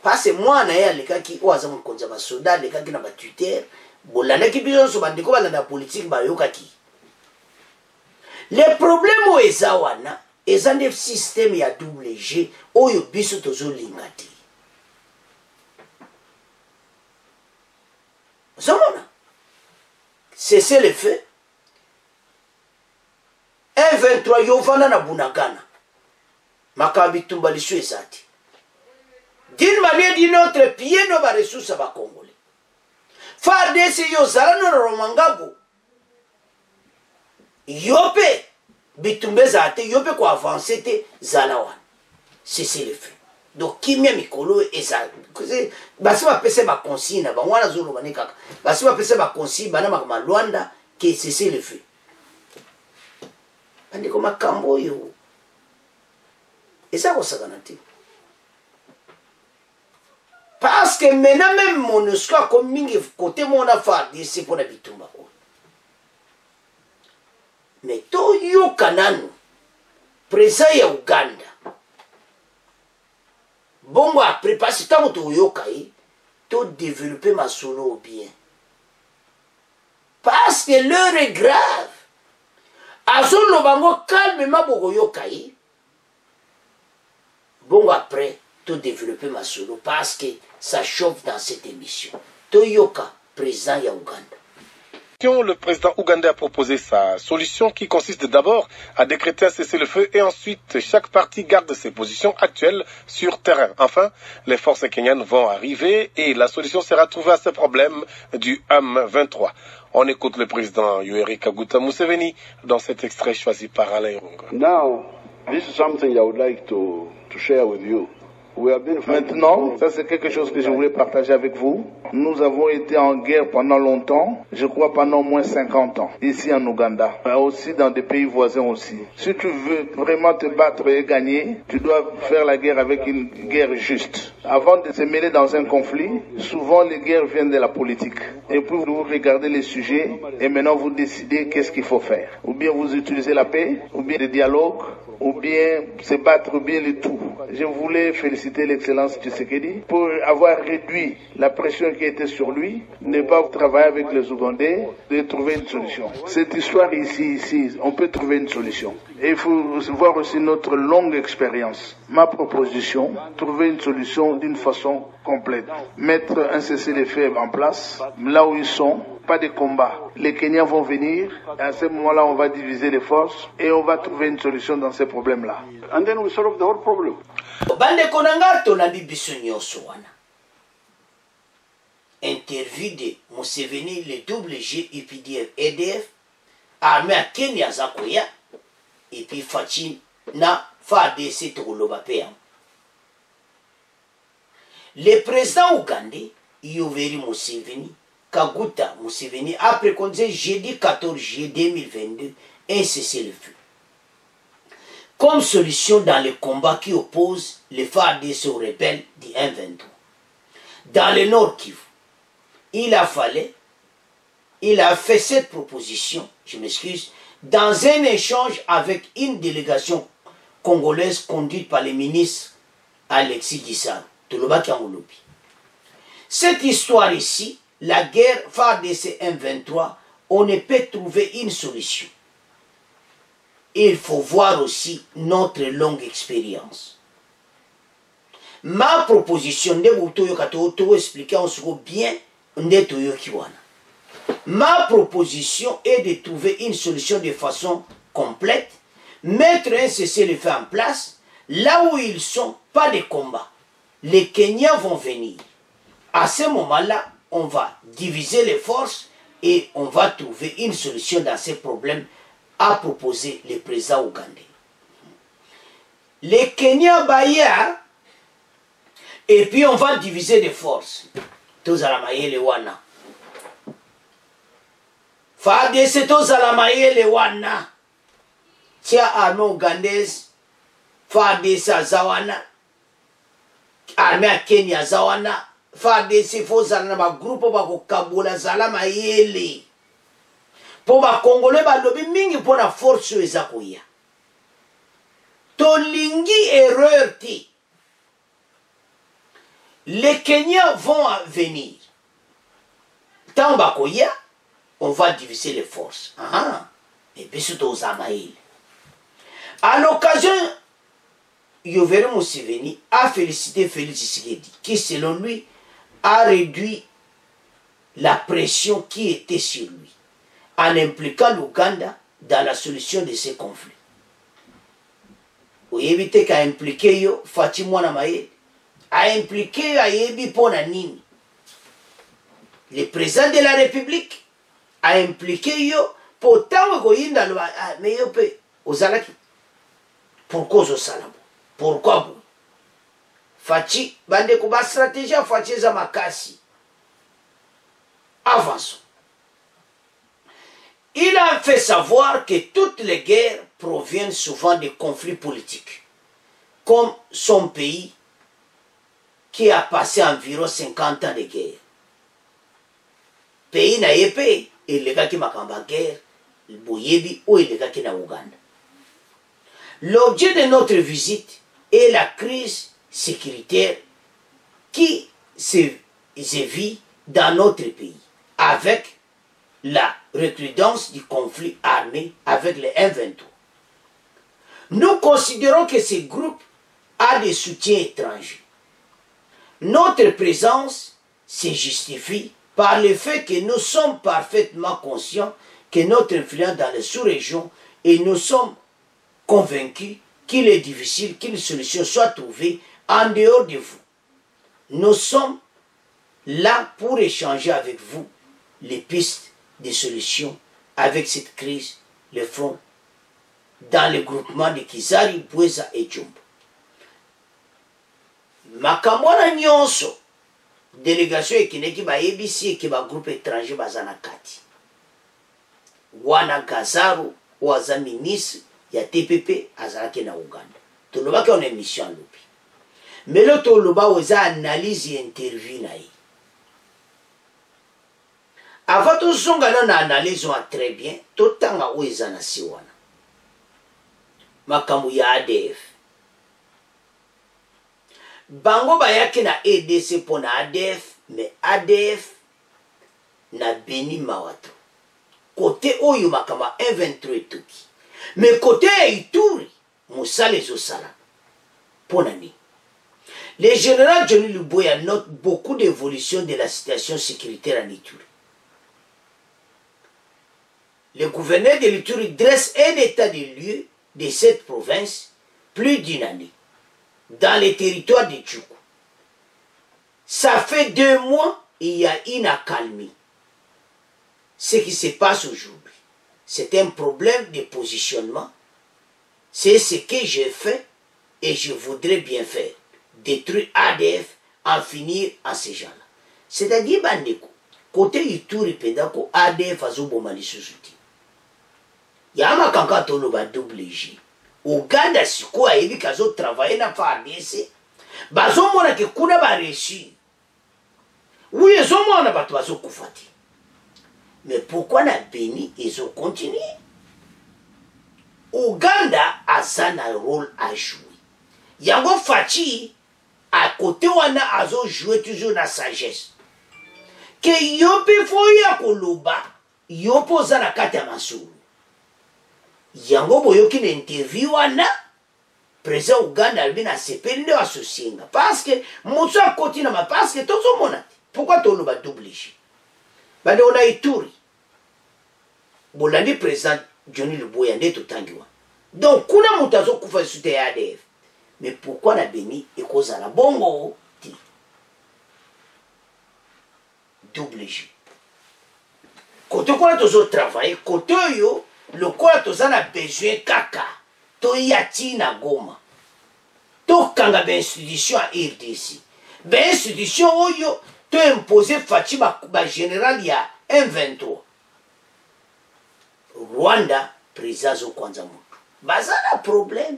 Speaker 1: parce que moi na ya lekaki oaza mokonza ba soda lekaki na ba Twitter bolanda ki biso so bandeko balanda politique ba yokaki le problème o eza wana eza nde système ya double G oyo biso tozolinga te Zamona. Cessez le fait. M23 yovana na Bunagana. Makabi tumbalisu ezati. D'une manière d'une autre, pied no ba ressources ba Congolais. FARDC yo zalano na Romangabo. Yope bitumbe zate yope ko avancer te zalawan. Cessez le fait. Donc kimia mikolo eza basi bapese ba consigne ba wana zolo banikaka basi bapese ba consigne bana makama Luanda que cesser le feu bandeko makambo oyo eza kosakana te. Parce que maintenant même MONUSCO akomi mingi côté mona FARDC mpona bitumba oyo. Mais toyoka nanu président ya Uganda bongo après parce que ntango toyoka ye todévelopper masolo bien. Parce que l'heure est grave. Azoloba ngo calmement bokoyoka ye bongo après todévelopper masolo parce que ça chauffe dans cette émission. Toyoka président ya Uganda.
Speaker 2: Le président ougandais a proposé sa solution qui consiste d'abord à décréter un cessez-le-feu et ensuite chaque parti garde ses positions actuelles sur terrain. Enfin, les forces kenyanes vont arriver et la solution sera trouvée à ce problème du M23. On écoute le président Yoweri Kaguta Museveni dans cet extrait choisi par Alain Irunga.
Speaker 4: Now, this is something I would like to share with you. Maintenant, ça c'est quelque chose que je voulais partager avec vous. Nous avons été en guerre pendant longtemps, je crois pendant au moins 50 ans, ici en Ouganda, mais aussi dans des pays voisins aussi. Si tu veux vraiment te battre et gagner, tu dois faire la guerre avec une guerre juste. Avant de se mêler dans un conflit, souvent les guerres viennent de la politique. Et puis vous regardez les sujets et maintenant vous décidez qu'est-ce qu'il faut faire. Ou bien vous utilisez la paix, ou bien le dialogue, ou bien se battre, ou bien le tout. Je voulais féliciter l'excellence Tshisekedi pour avoir réduit la pression qui était sur lui, ne pas travailler avec les Ougandais, de trouver une solution. Cette histoire ici, on peut trouver une solution. Et il faut voir aussi notre longue expérience. Ma proposition, trouver une solution d'une façon complète. Mettre un cessez-le-feu en place, là où ils sont, pas de combat. Les Kenyans vont venir, et à ce moment-là, on va diviser les forces et on va trouver une solution dans ces problèmes-là. And then we solve the whole problem.
Speaker 1: Bandeko nanga tolandi biso nyonso wana. Interview de Museveni, le WG, UPDF, EDF, armée à Kenya Zakoya, et puis Fachi na FARDC Tokoloba Peyam. Le président ougandais, Yoweri Museveni, Kaguta Museveni, a préconisé jeudi 14 juillet 2022 un cessez-le-feu comme solution dans le combat qui oppose les FARDC aux rebelles du M23. Dans le Nord Kivu, il a fait cette proposition, je m'excuse, dans un échange avec une délégation congolaise conduite par le ministre Alexis Gisaro, Toloba Kamolobi. Cette histoire ici, la guerre FARDC M23, on ne peut trouver une solution. Il faut voir aussi notre longue expérience. Ma proposition, ma proposition est de trouver une solution de façon complète, mettre un cessez-le-feu en place, là où ils sont, pas de combat. Les Kenyans vont venir. À ce moment-là, on va diviser les forces et on va trouver une solution dans ces problèmes a proposé le président ougandais. Les Kenyans baya et puis on va diviser les forces. Tous à la maille les wana. FARDC tous à la maille les wana. Tia armée ougandaise. FARDC à Zawana. Armée à Kenya Zawana. FARDC faut zala na groupe ba ko kabola zala maille. Pour les Congolais, balobi mingi pour la force eza koya. Tolingi erreur ti. Les Kenyans vont venir. Tant bakoya, on va diviser les forces. Et puis surtout aux Amaïl. À l'occasion, Yoweri Museveni a félicité Félix Tshisekedi, qui selon lui a réduit la pression qui était sur lui, en impliquant l'Ouganda dans la solution de ces conflits. Vous évitez qu'à impliquer yo, Fatima Namaye, à impliquer Ayebi Ponanini. Le président de la République a impliqué yo, pourtant, mais yo peut, aux Alaki. Pourquoi aux Salamo? Pourquoi vous? Fachi, bande kuba stratégie, Fachi Zamakasi. Avançons. Il a a fait savoir que toutes les guerres proviennent souvent de conflits politiques, comme son pays qui a passé environ 50 ans de guerre. Pays na yepe, il y a qui makamba guerre, boyebi ou il y a qui na Ouganda. L'objet de notre visite est la crise sécuritaire qui se vit dans notre pays, avec la recrudescence du conflit armé avec les M23. Nous considérons que ce groupe a des soutiens étrangers. Notre présence se justifie par le fait que nous sommes parfaitement conscients que notre influence dans les sous-régions et nous sommes convaincus qu'il est difficile qu'une solution soit trouvée en dehors de vous. Nous sommes là pour échanger avec vous les pistes de solutions avec cette crise, le front, dans le groupement de Kizari, Boueza et Djumbo. Makamwana nyonso, délégation ekineki ba ABC ki ba groupe étranger bazana kati. Wana Gazaru, waza ministre, ya TPP, azalaki na Uganda. Tolobaki on émission lobi. Mais le toloba waza analyse et interview na yi. Avant tout zonga na analyse wa très bien, totanga weza na siwana. Makambu ya ADF. Bango bayaki na EDC pour na ADF, mais ADF na Beni Mawato. Côté oyo makama 123 toki. Mais côté Ituri, Moussa les Osala. Ponani. Le général Johnny Luboya note beaucoup d'évolution de la situation sécuritaire en Ituri. Le gouverneur de l'Ituri dresse un état de lieu de cette province plus d'une année dans les territoires de Tchoukou. Ça fait 2 mois, il y a une accalmie. Ce qui se passe aujourd'hui, c'est un problème de positionnement. C'est ce que j'ai fait et je voudrais bien faire. Détruire ADF, en finir à ces gens-là. C'est-à-dire, Bandeko, côté Ituri Pendako, ADF a zobomali suzuti. Yama kanka tolo ba double J. Uganda siko a yebi kazo travailler na FARDC. Bazo mona ke kuna ba réussir. Oui, ils ont mona ba bazo kufati. Mais pourquoi na Beni ils ont continué? Uganda a un rôle à jouer. Yango Fachi à côté wana azo jouer toujours na sagesse. Que yopi foya koloba, yopo za na kati ya masuru. Yango boyoki na interview wana président Uganda albina sepeli nde asosienga parce que moto akoti na parce que tozo mona pourquoi tolo ba double J bande ona Ituri bolandi président Johnny Luboya nde totangiwa donc kuna moto azokufa sute ya ADF mais pourquoi na Beni ekozala bongo ti double J côté quoi tozo travailler côté yo le quoi toza na besoin kaka to yati na Goma to kanga ba institution a RDC ba institution oyo to imposer Fatima ba général ya M23 Rwanda président kwanza mutu bazana problème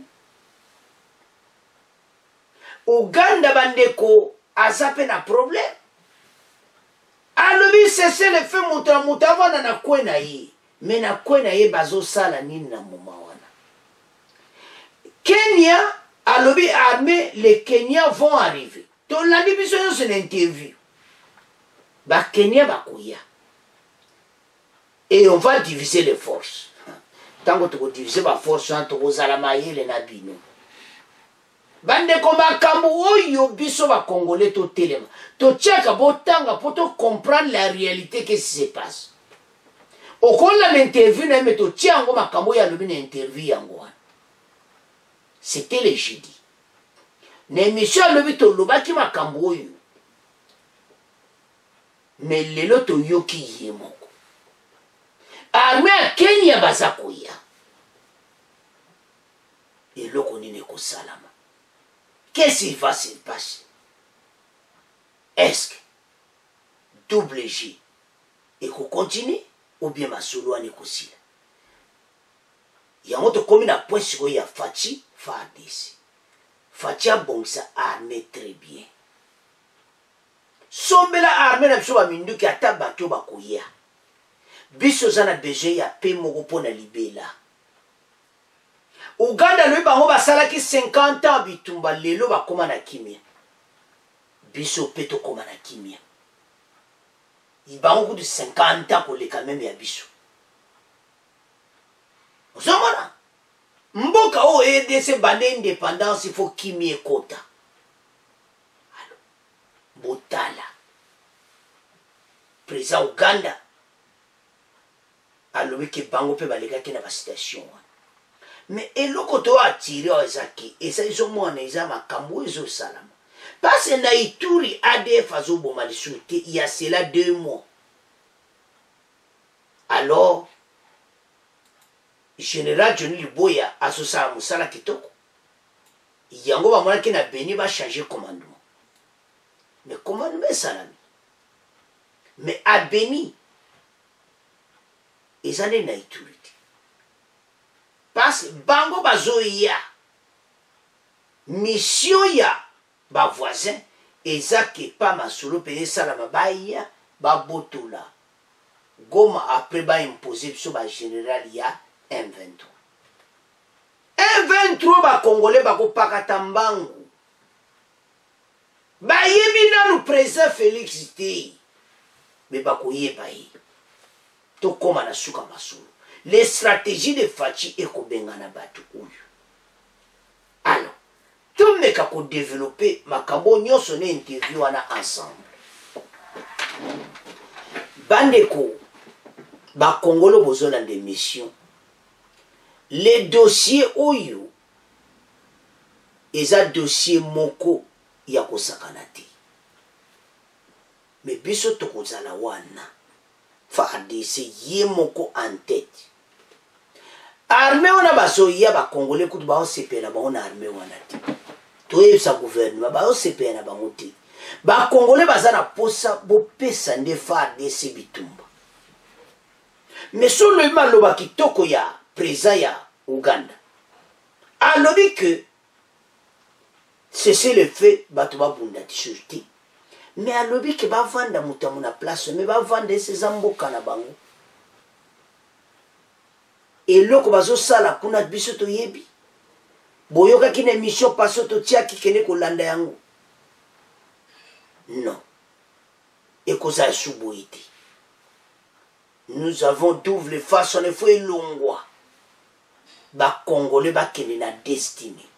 Speaker 1: Uganda bandeko azape na problème alobi cesse le fait mutavana na kwena yi mais na kwena ye bazo sala nini na moma wana Kenya alobi armée les Kenyans vont arriver to la biso yo c'est l'interview ba Kenya bakuya et on va diviser les forces tango to diviser ba force entre ozala mayele na bino bande komba kambu oyo biso ba congolais to telema to tcheka botanga pour to comprendre la réalité qu'est-ce qui se passe. Au cours de l'interview, c'était le jeudi. L'émission a levé tout le bas qui m'a camboyé. Mais les loto yoki yemoko. Armée à Kenya bazakoya. Et l'eau qu'on est ko salama. Qu'est-ce qui va se passer? Est-ce que double J et qu'on continue? Ou bien ma solo ane kosila. yango tokomi na point sikoyo ya Faci FARDC. Faci abongisa armée très bien. Sombela armée na biso baminduki ata bato bakoya. Biso zana besoin ya pe moko pona libela. Uganda loyi bango basalaki 50 ans bitumba lelo bakoma na kimia. Biso pe tokoma na kimia. Bango kudu 50 ans koleka meme ya biso. Ozomona? Mboka o EDC bande indépendance il faut kimia kota. Alors, Botala. Président Uganda. Alors que bango pe balega ki na ba station. Mais eloko to atire ezaki esa iso mwana eza makambo ezo salama. Parce que na Ituri ADF azoboma lisuté il y a cela 2 mois. Alors Général Johnny Liboya asosa musala kitoko. Yango ba mwana ki na Beni ba changer commandement. Mais commandement salami. Mais à Beni ezane na Ituri. Parce que bango bazoya mission ya ba voisin ezake pa masolo pe salama baya ba botola Goma après ba imposer sur ba général ya M23. M23 ba congolais ba ko pakata mbangu. Ba yebi na le président Félix Tshisekedi. Mais ba ko yeba yi. To koma na suka masolo. Les stratégies de Faci et Kobengana Batu. Alors, tout le monde a développé ma cambonio son interview ensemble. Bandeko, ba Congolo besoin de mission. Les dossiers Oyo, et un dossier Moko Yako Sakanati. Mais biso tokozala wana. FARDC Yemoko en tête. Armée on a baso ya ba Congolais kutu ba OCP na ba on armée wana ti. Toye sa gouvernement ba OCP na ba ngoti. Ba Congolais bazana posa bo pesa nde FARDC bitumba. Mais sur le maloba kitoko ya président ya Uganda. Alobi que c'est le fait batuba bunda ti surti. Mais à l'objet que va vendre à place, mais va vendre ses amboka na bango. Et là, quand on sala kuna biso to yebi, boyoka ki na mission paso to tia ki kene ko landa yango. Non. Et koza suboiti. Nous avons double face, on est fou et longwa. Ba Congolais ba kene na destinée.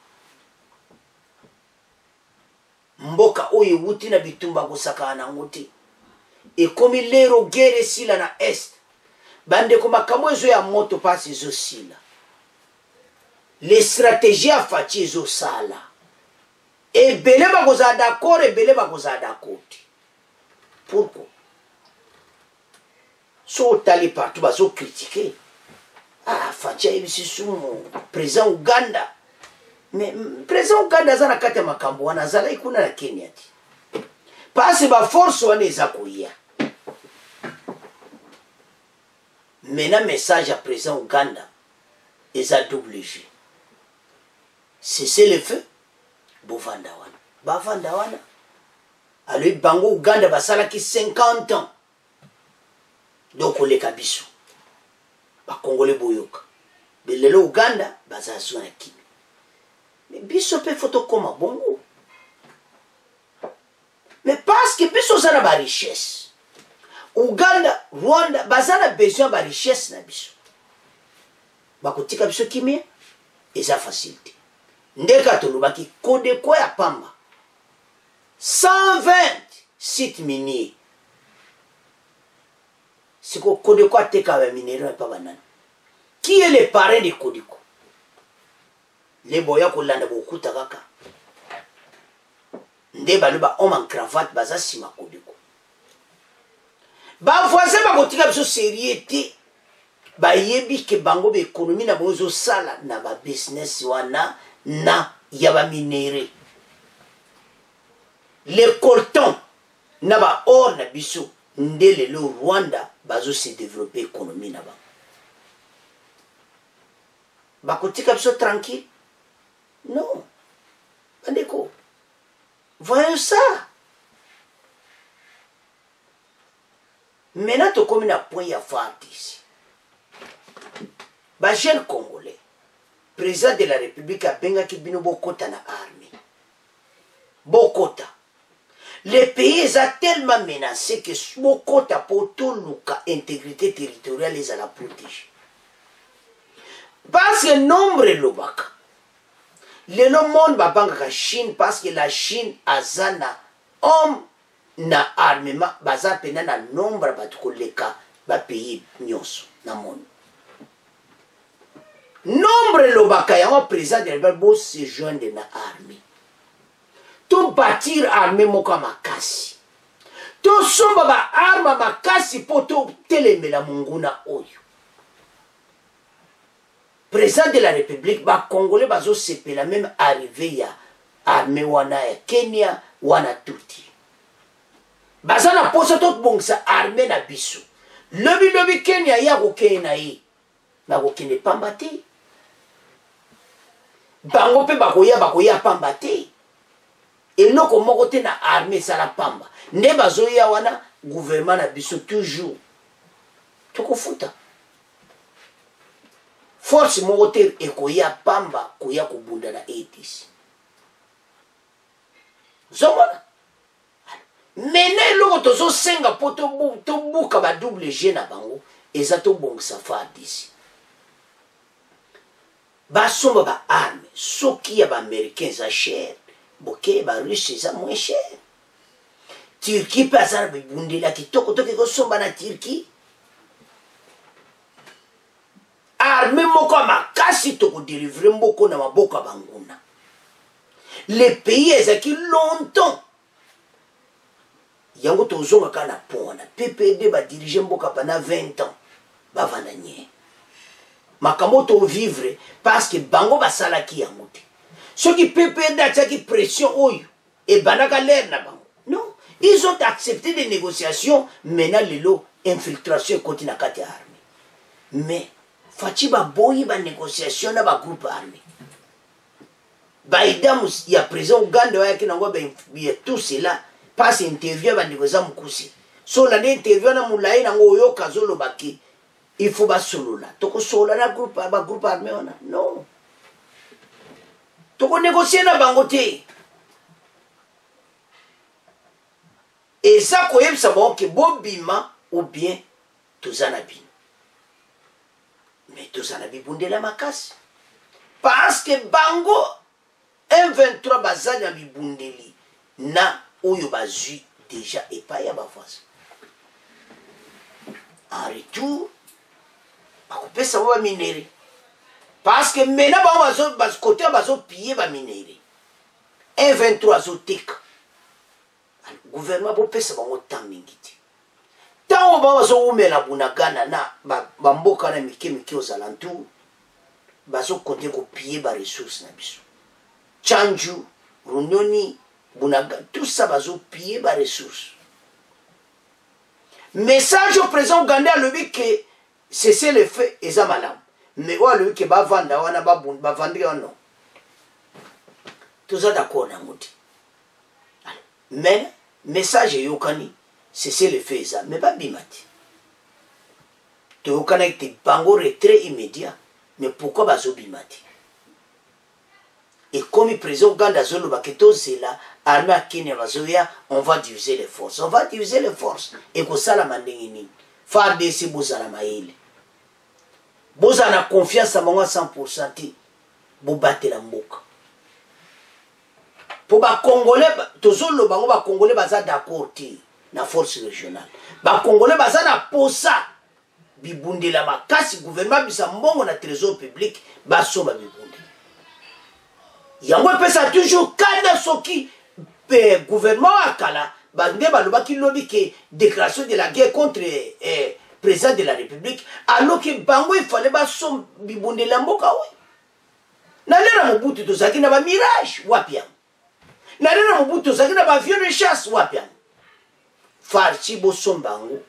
Speaker 1: Mboka oye wuti na bitumba kusaka na nguti. E komi lero gere sila na est. Bande kuma kamwezo ya moto pasi zo sila. Les stratégies à Faci zo sala. E bele ba koza d'accord e bele ba koza d'accord. Pourquoi? So tali partout ba zo critiquer. Ah Faci ebisi sumo président Uganda. Mais président Uganda zana kati ya makambo wana zala ikuna na Kenya ti. Pasi ba force wana eza koya. Maintenant message à président Uganda eza double G. C'est le feu. Bovanda wana. Bavanda wana. Alors bango Uganda basala ki 50 ans. Donc le kabiso. Ba Congolais boyoka. Belelo Uganda baza sona kimi. Mais biso pe photo comme bongo. Mais parce que biso zana ba richesse. Uganda, Rwanda, bazana besoin ba richesse na biso. Bakotika biso kimia, eza facilité. Ndeka tolobaki kode ko ya pamba. 120 sites miniers. Siko kode ko ateka ba minéraux pa banana. Qui est le parrain de Kodiko? Les boya kolanda bokuta kaka. Nde baluba homme en cravate baza sima Kodiko. Ba voisin ba kotika biso sérieuté. Ba yebi ke bango be économie na bozo sala na ba business wana na yaba minéraux. Le coltan na ba or na biso ndele le Rwanda bazo se développer économie na ba. bakotika biso tranquille? Non. Bandeko, voyons ça. Maintenant, tu comme un point à faire ici. Ba jeune Congolais, président de la République a benga ki bino bokota na armée. Bokota. Le pays est tellement menacé que bokota pour tout l'intégrité territoriale est à la protéger. Parce que nombre de lobaka. Le monde va banga la Chine parce que la Chine a zana homme na armement baza pena na nombre batukoleka ba pays nyonso na monde. Nombre lobaka ya président de la République se joindre na armée. Tout bâtir armée moka makasi. Tout somba ba arma makasi poto telemela munguna oyo. Président de la République, ba Congolais bazo sepe la même arrivée ya armée wana ya Kenya wana tuti. Baza na posa tot bongsa armée na biso. Lobi Kenya ya kokene na ye. Na kokene pamba te. Bango pe bakoya pamba te. Eloko moko te na armée sala pamba. Ne bazo ya wana gouvernement na biso toujours. Toko futa. Force moteur ekoya pamba koya kubunda na etisi. Zomona. Mene loko tozo senga po to buka ba double G na bango eza to bongisa fa disi. Ba somba ba arme soki ya ba américain za cher boke ba russe za moins cher. Turquie pa za ba bundela kitoko to ko somba na Turquie. Armée moko makasi to ko délivrer mboko na maboka banguna. Les pays ezaki longtemps. Yango tozonga kana pona. PPD ba diriger mboka pendant 20 ans. Ba vananye. Makambo to vivre parce que bango ba salaki yango te. Ceux qui PPD ataki pression oyo et banaka l'air na bango. Non, ils ont accepté des négociations maintenant lelo infiltration continue na kati armée. Mais Fatiba boyi ba négociation na ba groupe armé. Baïda ya président Uganda wa yaki nango ba tout cela passe interview ba négociation mukusi. So la interview na mulai nango yo kazolo baki. Il faut ba solola. Toko solola na groupe armé ona. Non. Toko négocier na bango te. Et ça koyeb sa bon ke bobima ou bien tozana bin. Mais tout ça n'a pas de la macasse. Parce que Bango, M23 bazali na bibundeli na oyo bazu déjà et pas ya bafas. En retour, bakopé ça va minérer. Parce que maintenant bazo côté bazo piller ba minérer. M23 zotek. Le gouvernement peut ça bango temps mingiti. Tant bazo umela bunagana na bamboka na mike aux alentours bazo côté ko piller ba ressources na biso. Chanju, Runyoni, Bunaga, tout ça bazo piller ba ressources. Message au président Ougandais le dit que cessez le feu et ça malam. Mais ouais le que ba vanda wana ba vendre non. Tout ça d'accord na ngoti. Mais message yokani cessez le feu et ça mais pas bimati. Tu yokana te bango retrait immédiat. Mais pourquoi bazo bimati? Et comme le président Ouganda Zolo Baketo, c'est là, armée à Kenya Vazoya, on va diviser les forces. On va diviser les forces. Et que ça, la mandengini. Faire des si bozala maïle. Bozala confiance à moi 100%. Vous battez la mboka. Pour les Congolais, tous les Congolais baza d'accord na force régionale. Les Congolais baza na posa. Bibundi la makasi gouvernement bisa mbongo na trésor public baso ba bibundi. Yango pesa toujours kada soki gouvernement akala bande balobaki lobi ke déclaration de la guerre contre président de la République alors que bango il fallait ba som bibonde la mboka we na lera Mobutu tozaki na ba mirage wapia na lera Mobutu tozaki na ba avion de chasse wapia farci bo sombango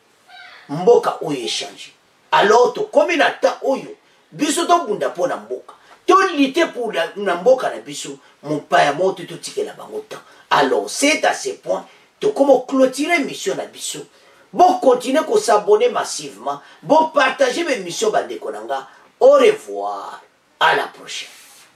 Speaker 1: mboka oyo échange alors to comme na ta oyo biso to bunda pona mboka lutter pour na mboka na biso mopaya moto totikela bango temps. Alors c'est à ce point to comment clôturer mission na biso. Bon continuer à s'abonner massivement, bon partager mes missions bandeko nanga. Au revoir, à la prochaine.